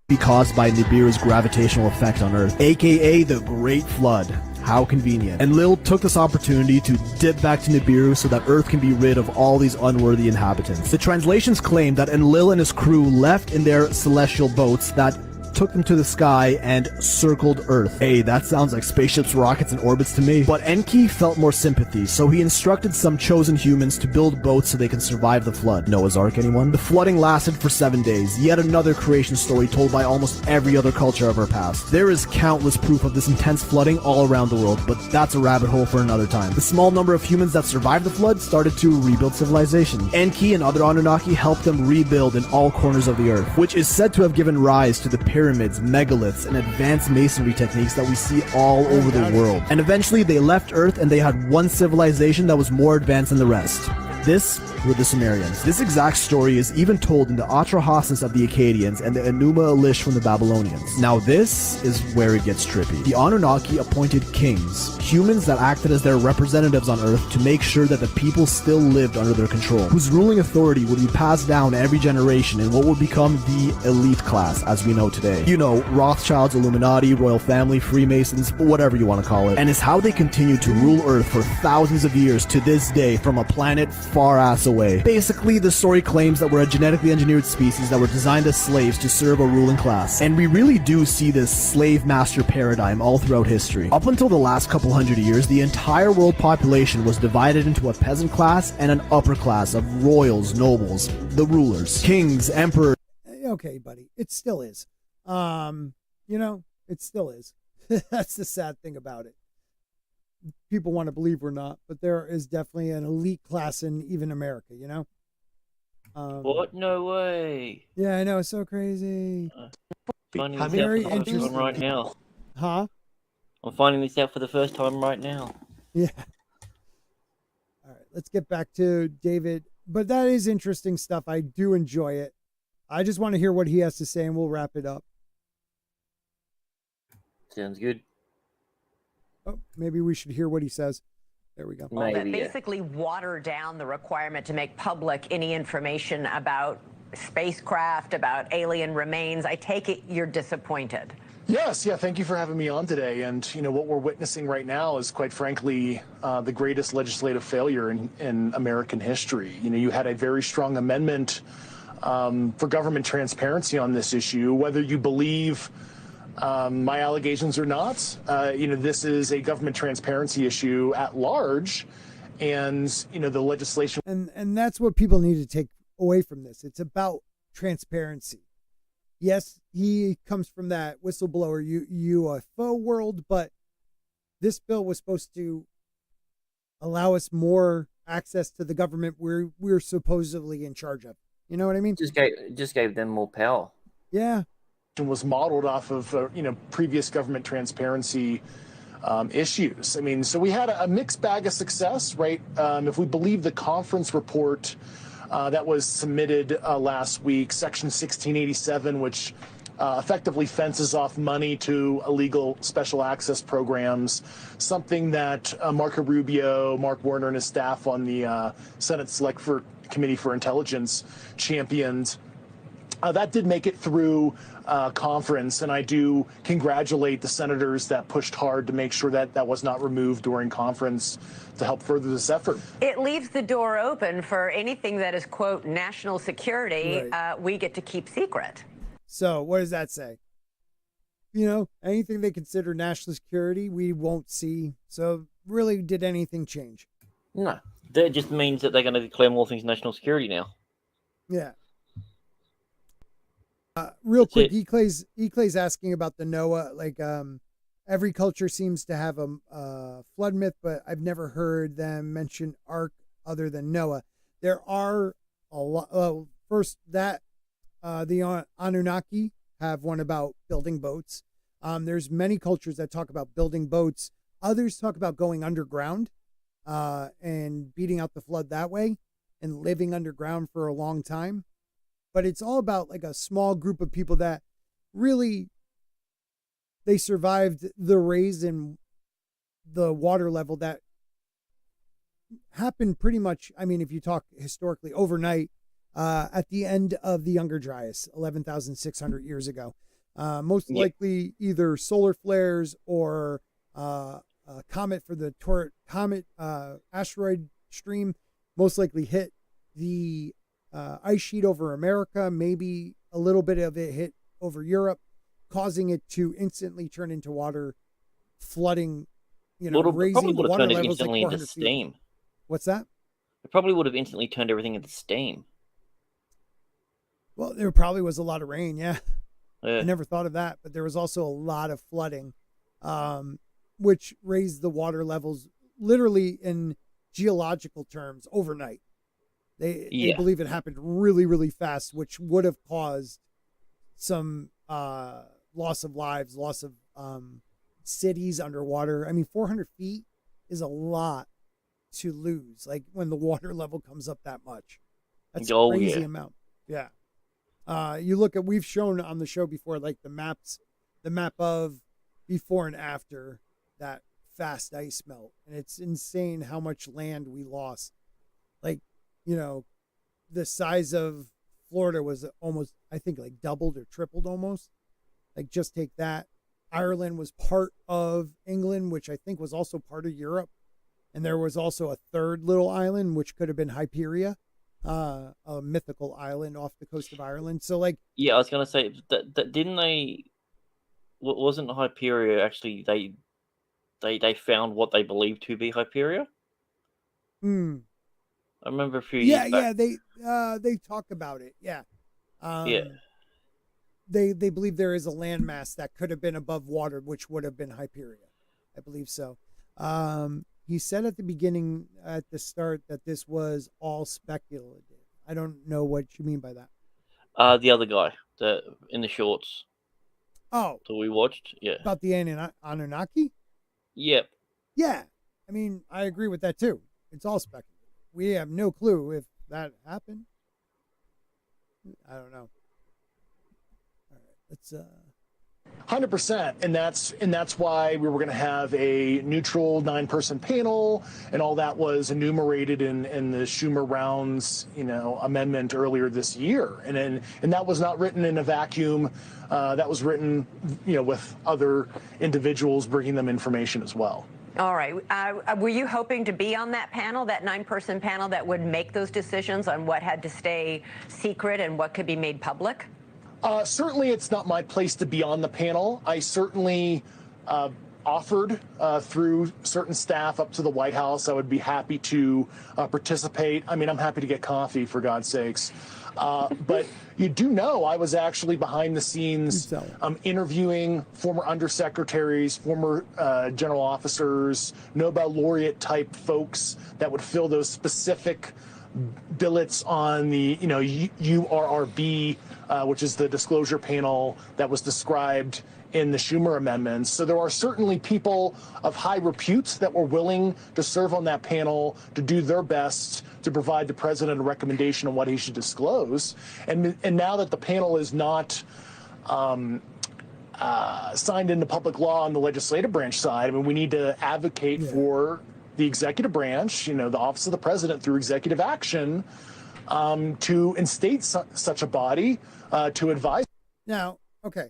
Be caused by Nibiru's gravitational effect on Earth, aka the Great Flood. How convenient. Enlil took this opportunity to dip back to Nibiru so that Earth can be rid of all these unworthy inhabitants. The translations claim that Enlil and his crew left in their celestial boats that took them to the sky and circled Earth. Hey, that sounds like spaceships, rockets, and orbits to me. But Enki felt more sympathy, so he instructed some chosen humans to build boats so they can survive the flood. Noah's Ark, anyone? The flooding lasted for 7 days, yet another creation story told by almost every other culture of our past. There is countless proof of this intense flooding all around the world, but that's a rabbit hole for another time. The small number of humans that survived the flood started to rebuild civilization. Enki and other Anunnaki helped them rebuild in all corners of the earth, which is said to have given rise to the pyramids, megaliths, and advanced masonry techniques that we see all over the world. And eventually they left Earth and they had one civilization that was more advanced than the rest. This were the Sumerians. This exact story is even told in the Atrahasis of the Akkadians and the Enuma Elish from the Babylonians. Now this is where it gets trippy. The Anunnaki appointed kings, humans that acted as their representatives on Earth to make sure that the people still lived under their control, whose ruling authority would be passed down every generation in what would become the elite class as we know today. You know, Rothschilds, Illuminati, royal family, Freemasons, whatever you want to call it. And it's how they continued to rule Earth for thousands of years to this day from a planet far ass away. Basically, the story claims that we're a genetically engineered species that were designed as slaves to serve a ruling class. And we really do see this slave master paradigm all throughout history. Up until the last couple hundred years, the entire world population was divided into a peasant class and an upper class of royals, nobles, the rulers, kings, emperors. Okay, buddy, it still is. You know, it still is. That's the sad thing about it. People want to believe we're not, but there is definitely an elite class in even America, you know? What? No way. Yeah, I know. It's so crazy. Finding this Very out for the first time right now. Huh? I'm finding this out for the first time right now. Yeah. All right, let's get back to David. But that is interesting stuff. I do enjoy it. I just want to hear what he has to say, and we'll wrap it up. Sounds good. Oh, maybe we should hear what he says. There we go. Well, that basically water down the requirement to make public any information about spacecraft, about alien remains. I take it you're disappointed. Yes, yeah, thank you for having me on today. And, you know, what we're witnessing right now is, quite frankly, the greatest legislative failure in American history. You know, you had a very strong amendment for government transparency on this issue, whether you believe my allegations or not. You know, this is a government transparency issue at large, and, you know, the legislation. And that's what people need to take away from this. It's about transparency. Yes, he comes from that whistleblower UFO world, but this bill was supposed to allow us more access to the government we're supposedly in charge of. You know what I mean? Just gave them more power. Yeah. Was modeled off of you know, previous government transparency issues. I mean, so we had a mixed bag of success, right? If we believe the conference report that was submitted last week, Section 1687, which effectively fences off money to illegal special access programs, something that Marco Rubio, Mark Warner, and his staff on the Senate Select Committee for Intelligence championed. That did make it through conference, and I do congratulate the senators that pushed hard to make sure that that was not removed during conference to help further this effort. It leaves the door open for anything that is, quote, national security, Right. We get to keep secret. So what does that say? You know, anything they consider national security, we won't see. So really, did anything change? No. That just means that they're going to declare more things national security now. Yeah. Real quick, Eclay's asking about the Noah. Like, every culture seems to have a flood myth, but I've never heard them mention Ark other than Noah. There are a lot. First, that the Anunnaki have one about building boats. There's many cultures that talk about building boats. Others talk about going underground and beating out the flood that way and living underground for a long time. But it's all about like a small group of people that really, they survived the raise in the water level that happened pretty much, I mean, if you talk historically, overnight at the end of the Younger Dryas, 11,600 years ago. Most likely either solar flares or a comet for the comet asteroid stream most likely hit the ice sheet over America. Maybe a little bit of it hit over Europe, causing it to instantly turn into water, flooding, you know, raising the water levels like 400 feet. What's that? It probably would have instantly turned everything into steam. Well, there probably was a lot of rain, yeah. I never thought of that, but there was also a lot of flooding, which raised the water levels literally in geological terms overnight. They believe it happened really, really fast, which would have caused some loss of lives, loss of cities underwater. I mean, 400 feet is a lot to lose, like when the water level comes up that much. That's a crazy amount. Yeah. You look at, we've shown on the show before, like the map of before and after that fast ice melt. And it's insane how much land we lost. Like, you know, the size of Florida was almost, I think, like doubled or tripled almost. Like, just take that. Ireland was part of England, which I think was also part of Europe. And there was also a third little island, which could have been Hyperia, a mythical island off the coast of Ireland. So, like, yeah, I was gonna say that didn't they? Wasn't Hyperia actually? They found what they believed to be Hyperia. I remember a few years back. Yeah, they talk about it. Yeah. Yeah. they believe there is a landmass that could have been above water, which would have been Hyperia. I believe so. He said at the beginning, at the start, that this was all speculative. I don't know what you mean by that. The other guy, in the shorts. Oh, that we watched, yeah. About the Anunnaki? Yep. Yeah. I mean, I agree with that too. It's all speculative. We have no clue if that happened. I don't know. All right, let's 100%, and that's why we were going to have a neutral 9-person panel, and all that was enumerated in the Schumer rounds, amendment earlier this year, and that was not written in a vacuum. That was written, with other individuals bringing them information as well. All right. Were you hoping to be on that panel, that 9-person panel that would make those decisions on what had to stay secret and what could be made public? Certainly, it's not my place to be on the panel. I certainly offered through certain staff up to the White House. I would be happy to participate. I mean, I'm happy to get coffee, for God's sakes. But you do know I was actually behind the scenes interviewing former undersecretaries, former general officers, Nobel laureate type folks that would fill those specific billets on the URRB, which is the disclosure panel that was described in the Schumer amendments. So there are certainly people of high repute that were willing to serve on that panel to do their best to provide the president a recommendation on what he should disclose. And now that the panel is not signed into public law on the legislative branch side, I mean, we need to advocate for the executive branch, the office of the president through executive action to instate such a body to advise. Now, okay.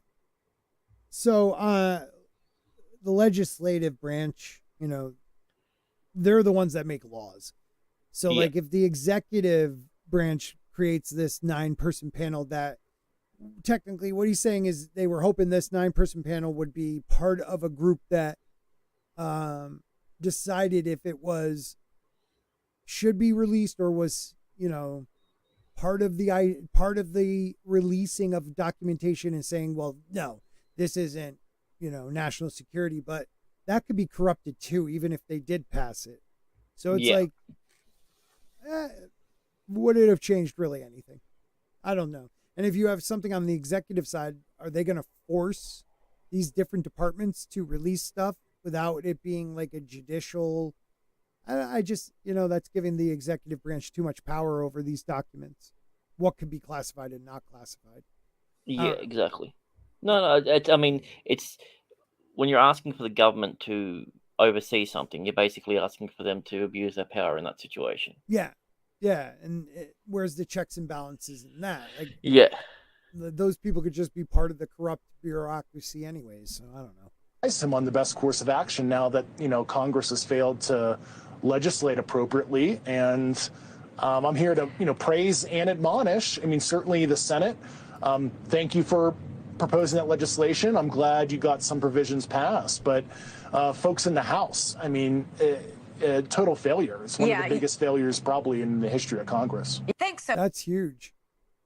So the legislative branch, they're the ones that make laws. So like if the executive branch creates this 9-person panel, that technically what he's saying is they were hoping this 9-person panel would be part of a group that decided if it should be released or was, part of the releasing of documentation and saying, well, no, this isn't, national security, but that could be corrupted too, even if they did pass it. So it's like, would it have changed really anything? I don't know. And if you have something on the executive side, are they going to force these different departments to release stuff without it being like a judicial? I just, that's giving the executive branch too much power over these documents. What could be classified and not classified? Yeah, exactly. No, it's when you're asking for the government to oversee something, you're basically asking for them to abuse their power in that situation. Yeah. Yeah. And where's the checks and balances in that? Those people could just be part of the corrupt bureaucracy anyways. So I don't know. Him on the best course of action now that, Congress has failed to legislate appropriately. And I'm here to, praise and admonish. I mean, certainly the Senate. Thank you for proposing that legislation. I'm glad you got some provisions passed. But folks in the House, I mean, total failure. It's one of the biggest failures probably in the history of Congress. You think so? That's huge.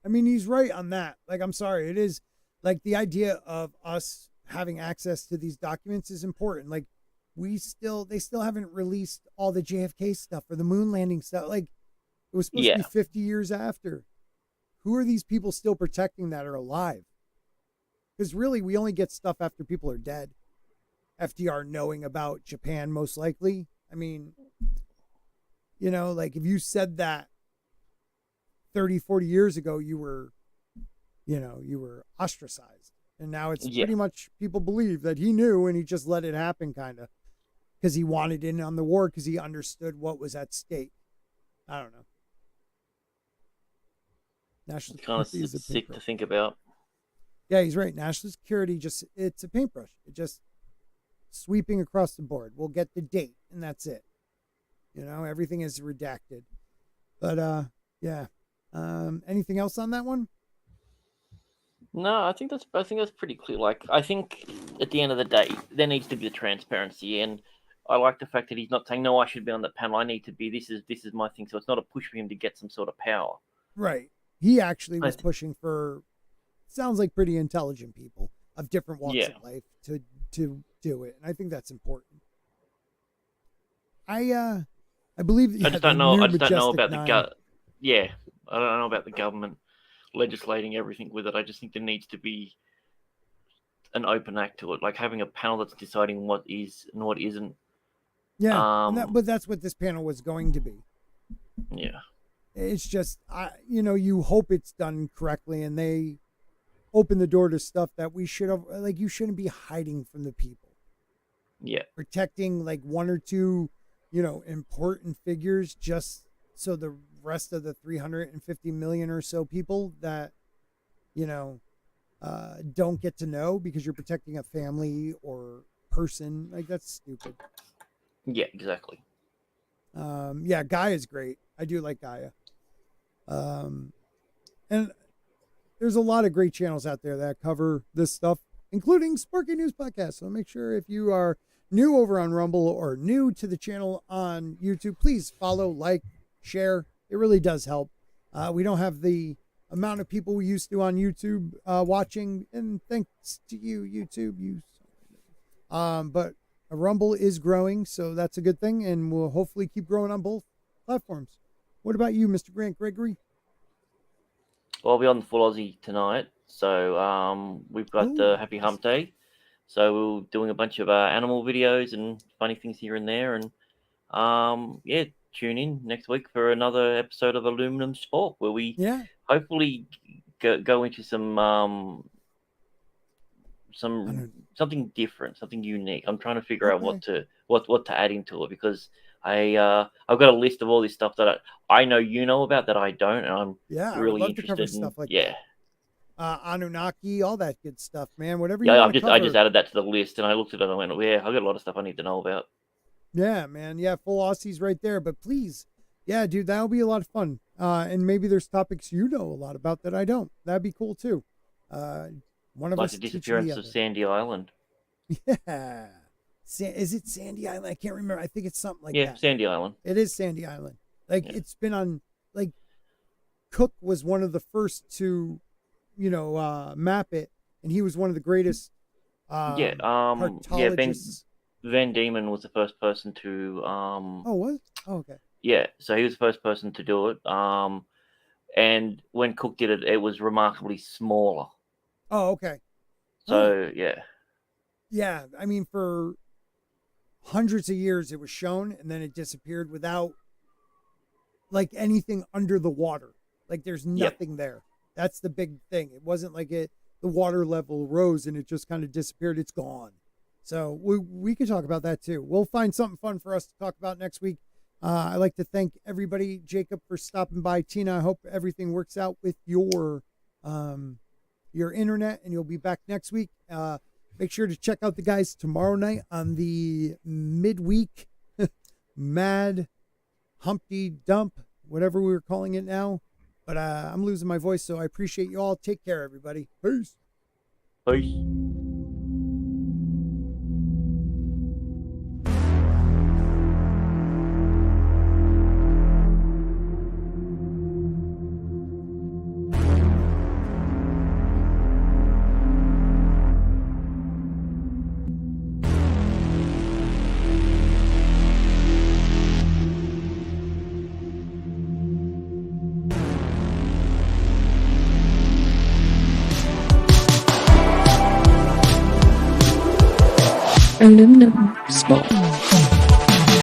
I mean, he's right on that. Like, I'm sorry. It is like the idea of us having access to these documents is important. Like they still haven't released all the JFK stuff or the moon landing stuff. Like it was supposed to be 50 years after. Who are these people still protecting that are alive? Because really we only get stuff after people are dead. FDR knowing about Japan, most likely. I mean, like if you said that 30, 40 years ago, you were ostracized. And now it's pretty much people believe that he knew and he just let it happen, kind of, because he wanted in on the war because he understood what was at stake. I don't know. National security is sick to think about. Yeah, he's right. National security it's a paintbrush. It just sweeping across the board. We'll get the date and that's it. Everything is redacted. But anything else on that one? No, I think that's pretty clear. Like, I think at the end of the day, there needs to be the transparency, and I like the fact that he's not saying, "No, I should be on that panel. I need to be. This is my thing." So it's not a push for him to get some sort of power. Right. He actually was pushing for sounds like pretty intelligent people of different walks of life to do it, and I think that's important. I believe. I just don't know. I just don't know about I don't know about the government legislating everything with it. I just think there needs to be an open act to it, like having a panel that's deciding what is and what isn't. Yeah, but that's what this panel was going to be. Yeah, it's just you hope it's done correctly, and they open the door to stuff that we should have. Like, you shouldn't be hiding from the people. Yeah, protecting like one or two, important figures just so the rest of the 350 million or so people that don't get to know, because you're protecting a family or person. Like, that's stupid. Yeah, exactly. Gaia is great. I do like Gaia. And there's a lot of great channels out there that cover this stuff, including Sporky News Podcast. So make sure, if you are new over on Rumble or new to the channel on YouTube, please follow, like, share. It really does help. We don't have the amount of people we used to on YouTube watching, and thanks to you, YouTube. But Rumble is growing, so that's a good thing, and we'll hopefully keep growing on both platforms. What about you, Mr. Grant Gregory? Well, I'll be on the Full Aussie tonight, so we've got the Happy Hump Day. So we're doing a bunch of animal videos and funny things here and there, and tune in next week for another episode of Aluminum Spork, where we hopefully go into something different, something unique. I'm trying to figure out what to add into it, because I've got a list of all this stuff that I know you know about that I don't, and I'm really interested to cover in stuff like that. Anunnaki, all that good stuff, man. Whatever you I want to cover. I just added that to the list, and I looked at it and I went, I've got a lot of stuff I need to know about. Yeah, man. Yeah, full Aussies right there. But please, dude, that'll be a lot of fun. And maybe there's topics you know a lot about that I don't. That'd be cool too. One of like us the disappearance of Sandy Island. Yeah. Is it Sandy Island? I can't remember. I think it's something like that. Yeah, Sandy Island. It is Sandy Island. It's been on, Cook was one of the first to, map it, and he was one of the greatest cartologists. Van Diemen was the first person to okay. Yeah, so he was the first person to do it. And when Cook did it, it was remarkably smaller. Oh, okay. So yeah, I mean, for hundreds of years it was shown, and then it disappeared without anything under the water. There's nothing there. That's the big thing. It wasn't the water level rose and it just kind of disappeared. It's gone. So we could talk about that too. We'll find something fun for us to talk about next week. I'd like to thank everybody, Jacob, for stopping by. Tina, I hope everything works out with your internet, and you'll be back next week. Make sure to check out the guys tomorrow night on the midweek Mad Humpty Dump, whatever we were calling it now. But I'm losing my voice, so I appreciate you all. Take care, everybody. Peace. Peace. Aluminum Spork.